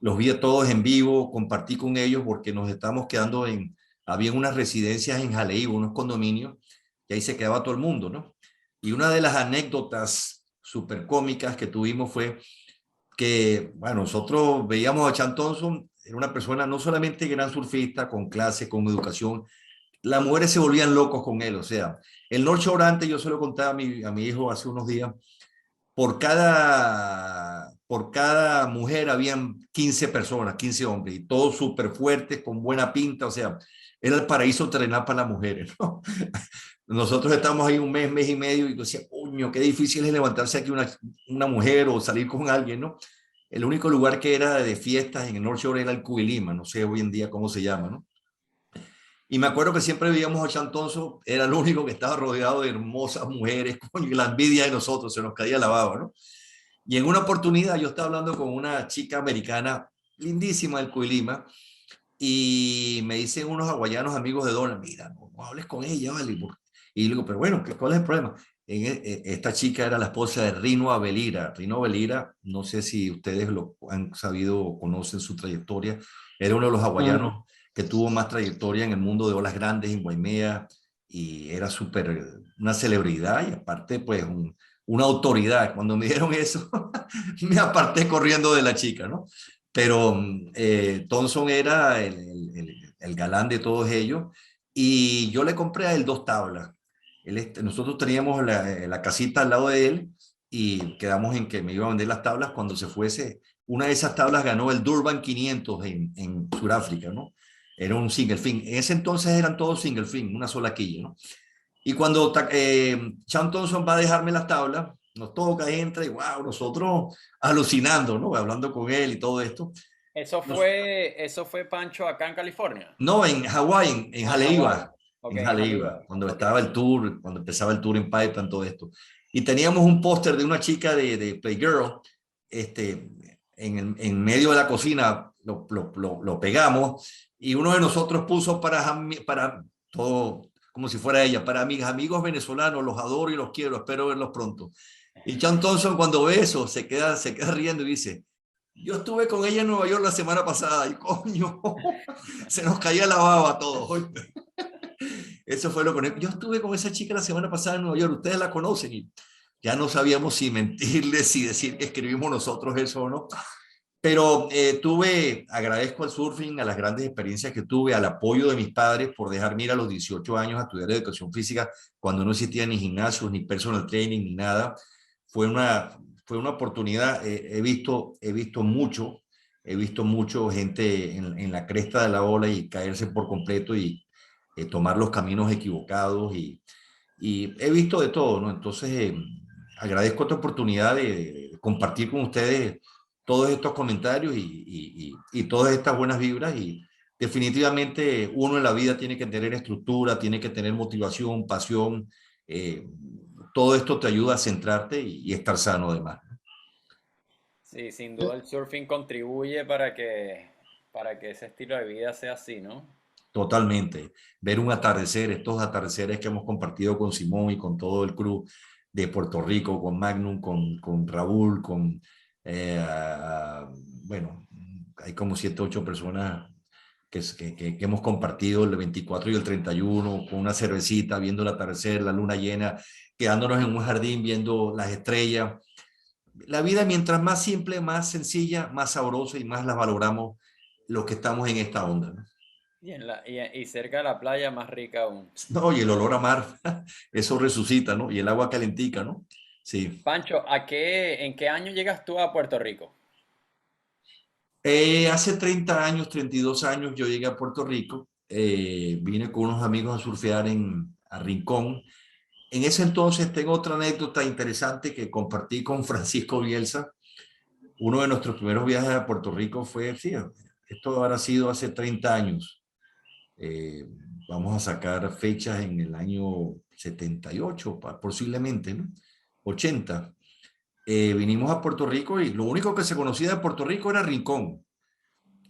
los vi a todos en vivo, compartí con ellos porque nos estábamos quedando había unas residencias en Haleiwa, unos condominios, y ahí se quedaba todo el mundo, ¿no? Y una de las anécdotas súper cómicas que tuvimos fue que, bueno, nosotros veíamos a Sean Thompson, era una persona no solamente gran surfista, con clase, con educación, las mujeres se volvían locos con él, o sea, el North Shore antes, yo se lo contaba a mi hijo hace unos días, por cada mujer habían 15 personas, 15 hombres, y todos súper fuertes, con buena pinta, o sea, era el paraíso terrenal para las mujeres, ¿no? Nosotros estamos ahí un mes, mes y medio, y yo decía, coño, qué difícil es levantarse aquí una mujer o salir con alguien, ¿no? El único lugar que era de fiestas en el North Shore era el Cubilima, no sé hoy en día cómo se llama, ¿no? Y me acuerdo que siempre veíamos a Sean Thompson, era el único que estaba rodeado de hermosas mujeres, coño, y la envidia de nosotros, se nos caía la baba, ¿no? Y en una oportunidad yo estaba hablando con una chica americana lindísima del Cuilima y me dicen unos hawaianos amigos de Donna, mira, no hables con ella, ¿vale? Y le digo, pero bueno, ¿cuál es el problema? Esta chica era la esposa de Rino Avelira. Rino Avelira, no sé si ustedes lo han sabido o conocen su trayectoria, era uno de los hawaianos que tuvo más trayectoria en el mundo de olas grandes en Waimea y era súper una celebridad y aparte pues una autoridad. Cuando me dieron eso, me aparté corriendo de la chica, ¿no? Pero Thompson era el galán de todos ellos y yo le compré a él 2 tablas. Nosotros teníamos la casita al lado de él y quedamos en que me iba a vender las tablas cuando se fuese. Una de esas tablas ganó el Durban 500 en Sudáfrica, ¿no? Era un single fin. En ese entonces eran todos single fin, una sola quilla, ¿no? Y cuando Sean Thompson va a dejarme las tablas, nos toca, entra y wow, nosotros alucinando, ¿no? Hablando con él y todo esto. Eso fue Pancho acá en California. No, en Hawái, en Hawái. Jaleiva, Ok, en en Jaleiva, Haleiwa. cuando Ok. estaba el tour, cuando empezaba el tour en Pipeline, todo esto. Y teníamos un póster de una chica de Playgirl, en medio de la cocina, lo pegamos y uno de nosotros puso para todo, como si fuera ella, para mis amigos venezolanos, los adoro y los quiero, espero verlos pronto. Y Sean Thompson cuando ve eso se queda riendo y dice, yo estuve con ella en Nueva York la semana pasada y coño, se nos caía la baba a todos. Eso fue lo que yo estuve con esa chica la semana pasada en Nueva York, ustedes la conocen y ya no sabíamos si mentirles, si decir que escribimos nosotros eso o no. Pero agradezco al surfing, a las grandes experiencias que tuve, al apoyo de mis padres por dejarme ir a los 18 años a estudiar educación física cuando no existía ni gimnasios, ni personal training, ni nada. Fue una oportunidad, he visto mucho gente en la cresta de la ola y caerse por completo y tomar los caminos equivocados y he visto de todo, ¿no? Entonces, agradezco esta oportunidad de compartir con ustedes todos estos comentarios y todas estas buenas vibras y definitivamente uno en la vida tiene que tener estructura, tiene que tener motivación, pasión, eh, todo esto te ayuda a centrarte y estar sano además. Sí, sin duda el surfing contribuye para que ese estilo de vida sea así, ¿no? Totalmente. Ver un atardecer, estos atardeceres que hemos compartido con Simón y con todo el crew de Puerto Rico, con Magnum, con Raúl, bueno, hay como 7, 8 personas que hemos compartido el 24 y el 31 con una cervecita, viendo el atardecer, la luna llena, quedándonos en un jardín viendo las estrellas. La vida, mientras más simple, más sencilla, más sabrosa y más la valoramos los que estamos en esta onda, ¿no? Y cerca de la playa más rica aún. No, y el olor a mar, eso resucita, ¿no? Y el agua calentica, ¿no? Sí. Pancho, ¿en qué año llegas tú a Puerto Rico? Hace 30 años, 32 años, yo llegué a Puerto Rico. Vine con unos amigos a surfear a Rincón. En ese entonces tengo otra anécdota interesante que compartí con Francisco Bielsa. Uno de nuestros primeros viajes a Puerto Rico fue, sí, esto habrá sido hace 30 años. Eh, Vamos a sacar fechas en el año 78, posiblemente, ¿no? 80. Vinimos a Puerto Rico y lo único que se conocía de Puerto Rico era Rincón.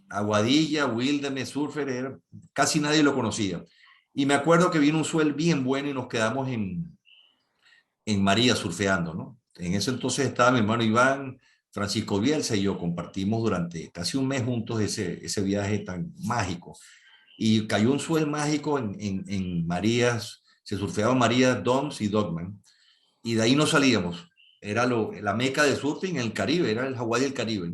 Aguadilla, Wilderness, Surfer, casi nadie lo conocía. Y me acuerdo que vino un suel bien bueno y nos quedamos en María surfeando, ¿no? En ese entonces estaba mi hermano Iván, Francisco Bielsa y yo compartimos durante casi un mes juntos ese viaje tan mágico. Y cayó un suel mágico en Marías, se surfeaba Marías, Doms y Dogman. Y de ahí no salíamos. Era la meca de surfing en el Caribe, era el Hawái del Caribe.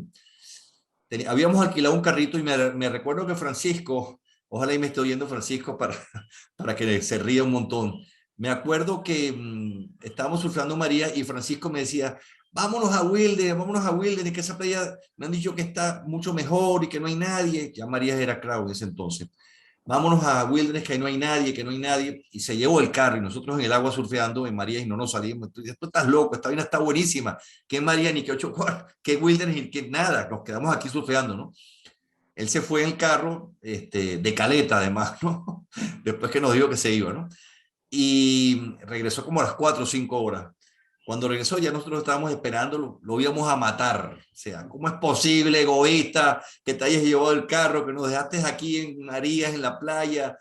Habíamos alquilado un carrito y me recuerdo que Francisco, ojalá y me esté oyendo Francisco para que se ría un montón. Me acuerdo que estábamos surfeando María y Francisco me decía, vámonos a Wilde, que esa playa me han dicho que está mucho mejor y que no hay nadie. Ya María era Crow en ese entonces. Vámonos a Wilderness, que ahí no hay nadie, que no hay nadie. Y se llevó el carro y nosotros en el agua surfeando en María y no nos salimos. Tú estás loco, esta vaina está buenísima. ¿Qué María, ni qué 8 cuartos, qué Wilderness, ni qué nada? Nos quedamos aquí surfeando, ¿no? Él se fue en el carro, de caleta además, ¿no? Después que nos dijo que se iba, ¿no? Y regresó como a las 4 o 5 horas. Cuando regresó ya nosotros estábamos esperando, lo íbamos a matar. O sea, ¿cómo es posible, egoísta, que te hayas llevado el carro, que nos dejaste aquí en Marías, en la playa,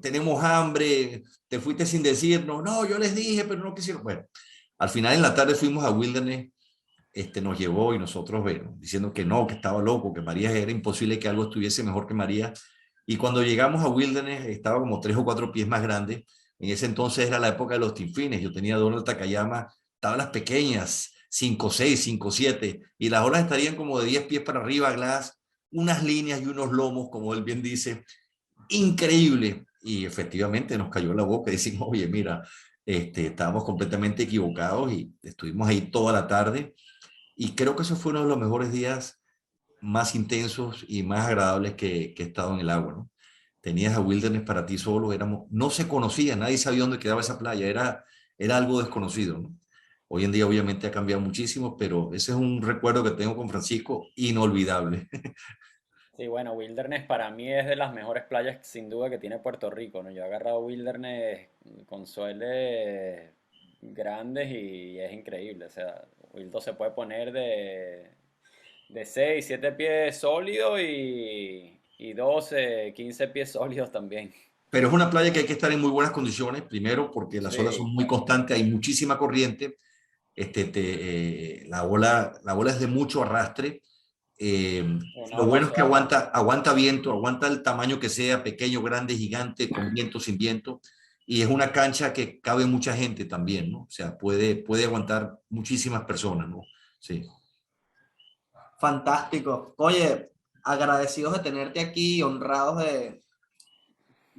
tenemos hambre, te fuiste sin decirnos? No, yo les dije, pero no quisieron. Bueno, al final en la tarde fuimos a Wilderness, nos llevó y nosotros, bueno, diciendo que no, que estaba loco, que Marías era imposible que algo estuviese mejor que Marías. Y cuando llegamos a Wilderness estaba como 3 o 4 pies más grande. En ese entonces era la época de los tinfines. Yo tenía Donald Takayama, tablas pequeñas, 5'6", 5'7", y las olas estarían como de 10 pies para arriba, glass, unas líneas y unos lomos, como él bien dice, increíble. Y efectivamente nos cayó la boca y decimos, oye, mira, estábamos completamente equivocados y estuvimos ahí toda la tarde. Y creo que eso fue uno de los mejores días más intensos y más agradables que he estado en el agua, ¿no? Tenías a Wilderness para ti solo, no se conocía, nadie sabía dónde quedaba esa playa, era algo desconocido, ¿no? Hoy en día obviamente ha cambiado muchísimo, pero ese es un recuerdo que tengo con Francisco inolvidable. Sí, bueno, Wilderness para mí es de las mejores playas sin duda que tiene Puerto Rico, ¿no? Yo he agarrado Wilderness con sueles grandes y es increíble. O sea, Wildo se puede poner de 6 7 pies sólidos y 12 15 pies sólidos también. Pero es una playa que hay que estar en muy buenas condiciones, primero porque las olas son Sí, muy constantes, hay muchísima corriente, la ola es de mucho arrastre. un Lo agua bueno es que suave. aguanta viento, aguanta el tamaño que sea, pequeño, grande, gigante, con viento, sin viento. Y es una cancha que cabe mucha gente también, ¿no? O sea, puede aguantar muchísimas personas, ¿no? Sí. Fantástico. Oye, agradecidos de tenerte aquí, honrados de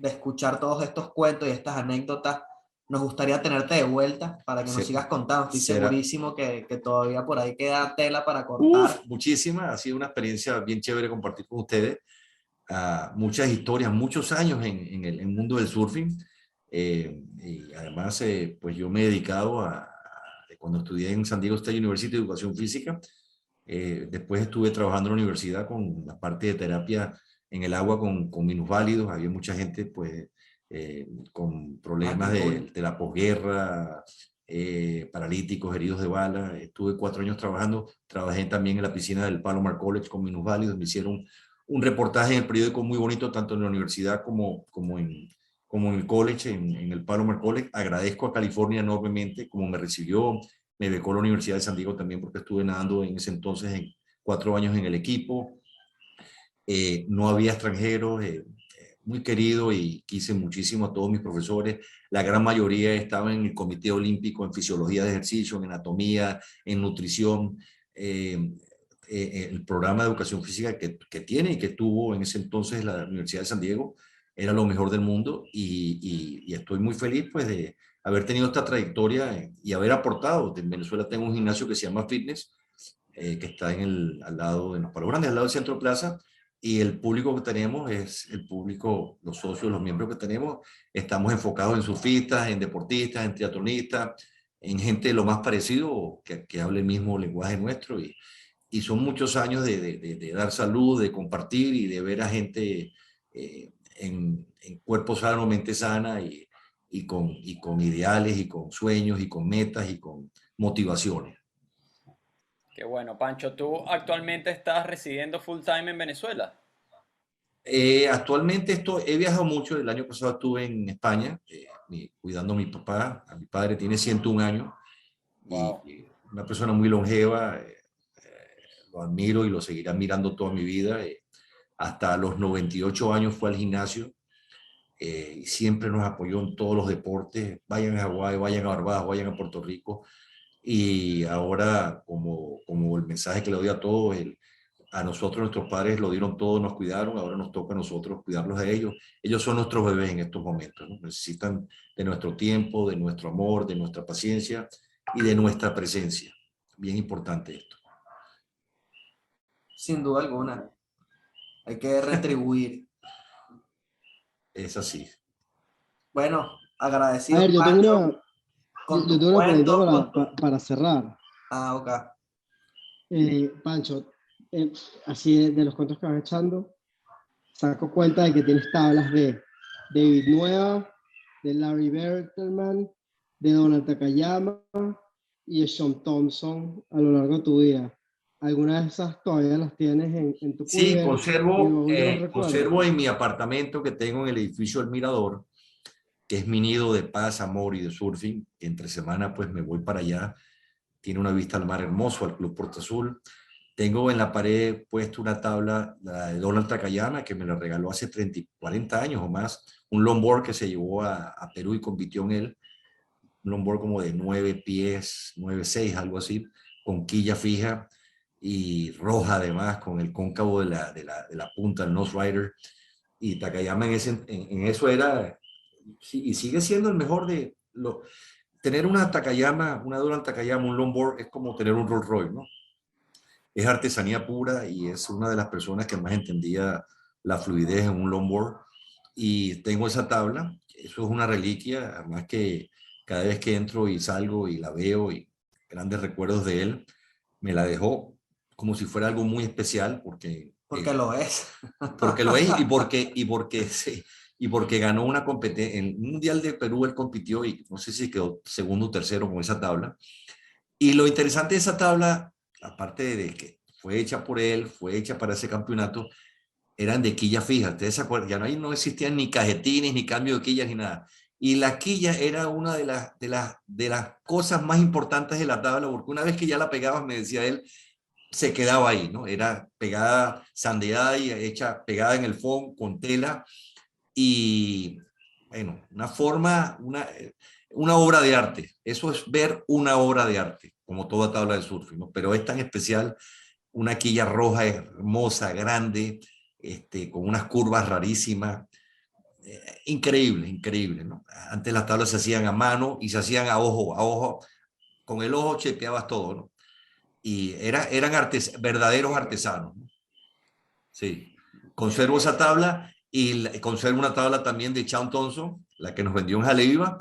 escuchar todos estos cuentos y estas anécdotas. Nos gustaría tenerte de vuelta para que nos Se- sigas contando. Estoy será. segurísimo que todavía por ahí queda tela para Uf, cortar. muchísimas. Ha sido una experiencia bien chévere compartir con ustedes. Muchas historias, muchos años en el mundo del surfing. Y además, pues yo me he dedicado cuando estudié en San Diego State University de Educación Física, después estuve trabajando en la universidad con la parte de terapia en el agua con minusválidos. Había mucha gente pues con Ah, problemas qué cool. de la posguerra, paralíticos, heridos de bala. Estuve 4 años trabajando. Trabajé también en la piscina del Palomar College con minusválidos. Me hicieron un reportaje en el periódico muy bonito, tanto en la universidad como en el college, en el Palomar College. Agradezco a California enormemente como me recibió. Me becó la Universidad de San Diego también porque estuve nadando en ese entonces 4 años en el equipo. No había extranjeros, muy querido y quise muchísimo a todos mis profesores. La gran mayoría estaban en el Comité Olímpico, en fisiología de ejercicio, en anatomía, en nutrición. El programa de educación física que tiene y que tuvo en ese entonces la Universidad de San Diego era lo mejor del mundo y estoy muy feliz pues de haber tenido esta trayectoria y haber aportado. En Venezuela tengo un gimnasio que se llama Fitness, que está al lado de los Palos Grandes, al lado del Centro Plaza, y el público que tenemos es el público, los socios, los miembros que tenemos, estamos enfocados en surfistas, en deportistas, en triatlonistas, en gente de lo más parecido que hable el mismo lenguaje nuestro y son muchos años de dar salud, de compartir y de ver a gente en cuerpo sano, mente sana y con ideales y con sueños y con metas y con motivaciones. Qué bueno, Pancho, ¿tú actualmente estás residiendo full time en Venezuela? Actualmente he viajado mucho. El año pasado estuve en España cuidando a mi papá. A mi padre tiene 101 años Wow. y una persona muy longeva. Lo admiro y lo seguiré admirando toda mi vida. Hasta los 98 años fue al gimnasio y siempre nos apoyó en todos los deportes. Vayan a Hawái, vayan a Barbados, vayan a Puerto Rico. Y ahora, como el mensaje que le doy a todos, a nosotros, nuestros padres lo dieron todo, nos cuidaron, ahora nos toca a nosotros cuidarlos a ellos. Ellos son nuestros bebés en estos momentos, ¿no? Necesitan de nuestro tiempo, de nuestro amor, de nuestra paciencia y de nuestra presencia. Bien importante esto. Sin duda alguna. Hay que retribuir. Es así. Bueno, A agradecido, ver, Pancho, con yo tu tengo una pregunta cuento, con tu... para cerrar. Ah, ok. Pancho, así de los cuentos que vas echando, saco cuenta de que tienes tablas de David Nueva, de Larry Bertelman, de Donald Takayama y de Sean Thompson a lo largo de tu vida. ¿Algunas de esas todavía las tienes en tu Sí, cúter y conservo, aún de los recuerdos? conservo en mi apartamento que tengo en el edificio El Mirador, que es mi nido de paz, amor y de surfing. Entre semana pues me voy para allá. Tiene una vista al mar hermoso, al Club Puerto Azul. Tengo en la pared puesto una tabla, la de Donald Takayama, que me la regaló hace 30, 40 años o más. Un longboard que se llevó a Perú y compitió en él. Un longboard como de 9 pies, 9,6, algo así, con quilla fija y roja además, con el cóncavo de la punta, el nose rider. Y Takayama en eso era, y sigue siendo el mejor de los. Tener una Takayama, una Donald Takayama, un longboard, es como tener un Rolls Royce, ¿no? Es artesanía pura y es una de las personas que más entendía la fluidez en un longboard. Y tengo esa tabla, eso es una reliquia, además que cada vez que entro y salgo y la veo y grandes recuerdos de él, me la dejó como si fuera algo muy especial Porque lo es. porque lo es sí, y porque ganó una competencia. En el Mundial de Perú él compitió y no sé si quedó segundo o tercero con esa tabla. Y lo interesante de esa tabla, aparte de que fue hecha por él, fue hecha para ese campeonato, eran de quilla fija. Ustedes se acuerdan, ya no existían ni cajetines, ni cambio de quillas, ni nada. Y la quilla era una de las cosas más importantes de la tabla, porque una vez que ya la pegabas, me decía él, se quedaba ahí, ¿no? Era pegada, sandeada y hecha, pegada en el fondo con tela y, bueno, una obra de arte. Eso es ver una obra de arte, como toda tabla de surf, ¿no? Pero es tan especial, una quilla roja hermosa, grande, con unas curvas rarísimas. Increíble, increíble, ¿no? Antes las tablas se hacían a mano y se hacían a ojo. Con el ojo chequeabas todo, ¿no? Y eran verdaderos artesanos, ¿no? Sí. Conservo esa tabla y conservo una tabla también de Sean Thompson, la que nos vendió en Jaleiva,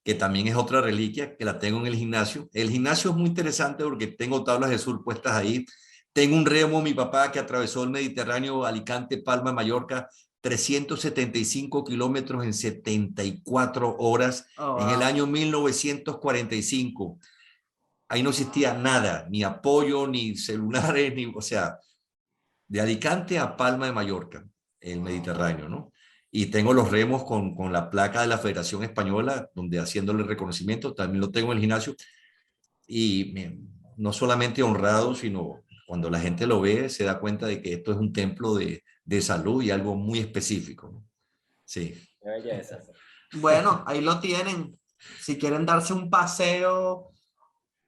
que también es otra reliquia, que la tengo en el gimnasio. El gimnasio es muy interesante porque tengo tablas de surf puestas ahí. Tengo un remo, mi papá, que atravesó el Mediterráneo, Alicante, Palma, Mallorca, 375 kilómetros en 74 horas Oh, en el wow. año 1945. Ahí no existía nada, ni apoyo, ni celulares, ni, o sea, de Alicante a Palma de Mallorca, el Mediterráneo, ¿no? Y tengo los remos con la placa de la Federación Española, donde haciéndole reconocimiento, también lo tengo en el gimnasio, y no solamente honrado, sino cuando la gente lo ve, se da cuenta de que esto es un templo de salud y algo muy específico, ¿no? Sí. Qué belleza. Bueno, ahí lo tienen. Si quieren darse un paseo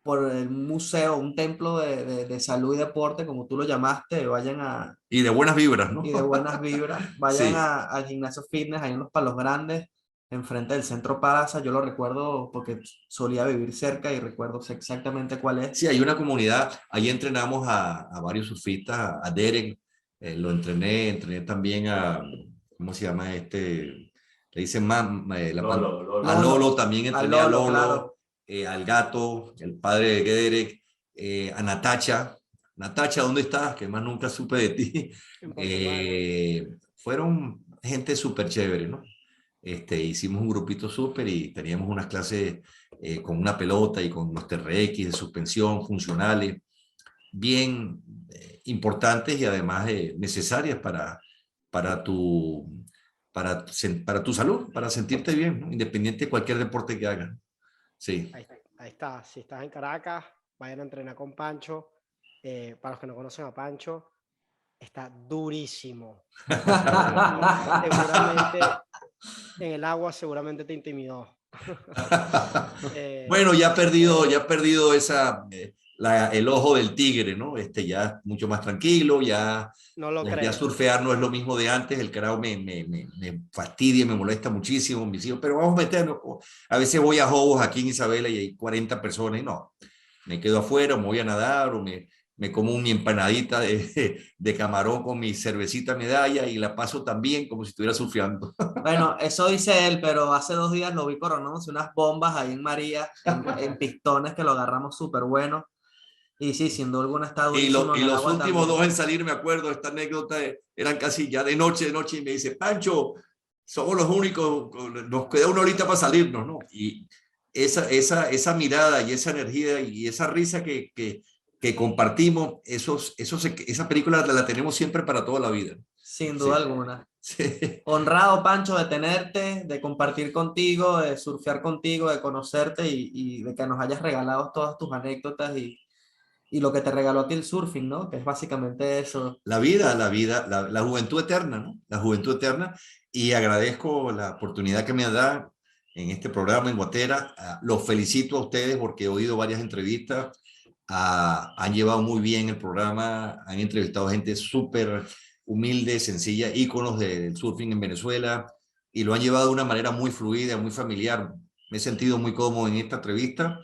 por el museo, un templo de salud y deporte, como tú lo llamaste, vayan a, Y de buenas vibras, ¿no? y de buenas vibras, vayan Sí. al gimnasio fitness, ahí en los Palos Grandes, enfrente del Centro Plaza. Yo lo recuerdo porque solía vivir cerca y recuerdo sé exactamente cuál es. Sí, hay una comunidad. Ahí entrenamos a varios surfistas, a Derek, entrené también ¿cómo se llama este? Le dicen Lolo. a Lolo, también A entrené a Lolo, claro. Lolo, al Gato, el padre de Derek, a Natacha. Natacha, ¿dónde estás? Que más nunca supe de ti. En Portugal. Fueron gente súper chévere, ¿no? Hicimos un grupito súper y teníamos unas clases con una pelota y con los TRX de suspensión funcionales, bien importantes y además necesarias para tu, para tu salud, para sentirte bien, ¿no? Independiente de cualquier deporte que hagas. Sí. Ahí está. Si estás en Caracas, vayan a entrenar con Pancho. Para los que no conocen a Pancho, está durísimo. Seguramente en el agua seguramente te intimidó. Bueno, ya ha perdido esa, el ojo del tigre, ¿no? Ya mucho más tranquilo, ya, No lo ya creo. surfear no es lo mismo de antes, el crowd me fastidia, me molesta muchísimo, mis hijos, pero vamos a meternos. A veces voy a Jobos aquí en Isabela y hay 40 personas y no, me quedo afuera, me voy a nadar o me como mi empanadita de camarón con mi cervecita medalla y la paso también como si estuviera surfeando. Bueno, eso dice él, pero hace 2 días lo vi coronándose unas bombas ahí en María, en pistones que lo agarramos súper bueno. Y sí, sin duda alguna está durísimo en Y el los agua últimos también. dos en salir, me acuerdo, esta anécdota eran casi ya de noche, y me dice, Pancho, somos los únicos, nos queda una horita para salirnos, ¿no? Y esa mirada y esa energía y esa risa que compartimos, esa película la tenemos siempre para toda la vida. Sin Sí, duda alguna. sí. Honrado, Pancho, de tenerte, de compartir contigo, de surfear contigo, de conocerte y de que nos hayas regalado todas tus anécdotas y lo que te regaló a ti el surfing, ¿no? Que es básicamente eso. La juventud eterna, ¿no? La juventud eterna. Y agradezco la oportunidad que me da en este programa en Guatera. Los felicito a ustedes porque he oído varias entrevistas. Han llevado muy bien el programa, han entrevistado gente súper humilde, sencilla, íconos del surfing en Venezuela y lo han llevado de una manera muy fluida, muy familiar. Me he sentido muy cómodo en esta entrevista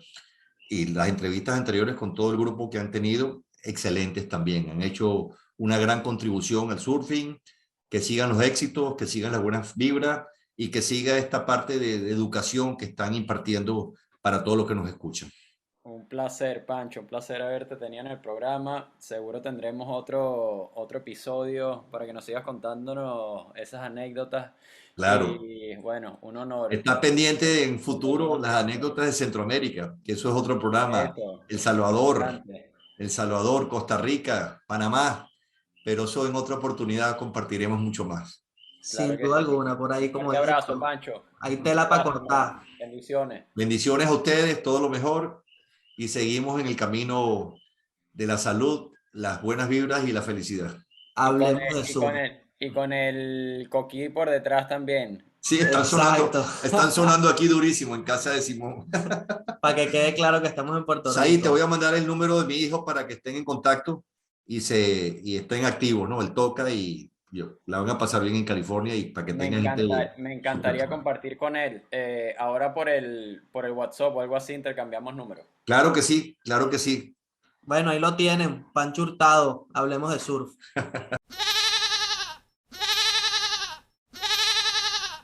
y las entrevistas anteriores con todo el grupo que han tenido, excelentes también. Han hecho una gran contribución al surfing, que sigan los éxitos, que sigan las buenas vibras y que siga esta parte de educación que están impartiendo para todos los que nos escuchan. Un placer, Pancho, un placer haberte tenido en el programa. Seguro tendremos otro episodio para que nos sigas contándonos esas anécdotas. Claro. Y bueno, un honor. Está pendiente en Tenerlo futuro con las nosotros. anécdotas de Centroamérica, que eso es otro programa. Eso, El me Salvador, encanta. El Salvador, Costa Rica, Panamá, pero eso en otra oportunidad compartiremos mucho más. Claro Sin que duda sí. alguna, por ahí, Un como fuerte dije, abrazo, Pancho. hay Un tela para abrazo, hermano. cortar. Bendiciones. Bendiciones a ustedes, todo lo mejor y seguimos en el camino de la salud, las buenas vibras y la felicidad. Hablemos de surf. Y con el coquí por detrás también. Sí, Exacto. están sonando aquí durísimo en casa de Simón. Para que quede claro que estamos en Puerto Saí, te voy Rico. a mandar el número de mi hijo para que estén en contacto y estén activos, ¿no? Él toca y la van a pasar bien en California y para que tengan gente Me súper encantaría chévere. compartir con él. Ahora por el WhatsApp o algo así intercambiamos números. Claro que sí, claro que sí. Bueno, ahí lo tienen. Pancho Hurtado. Hablemos de surf.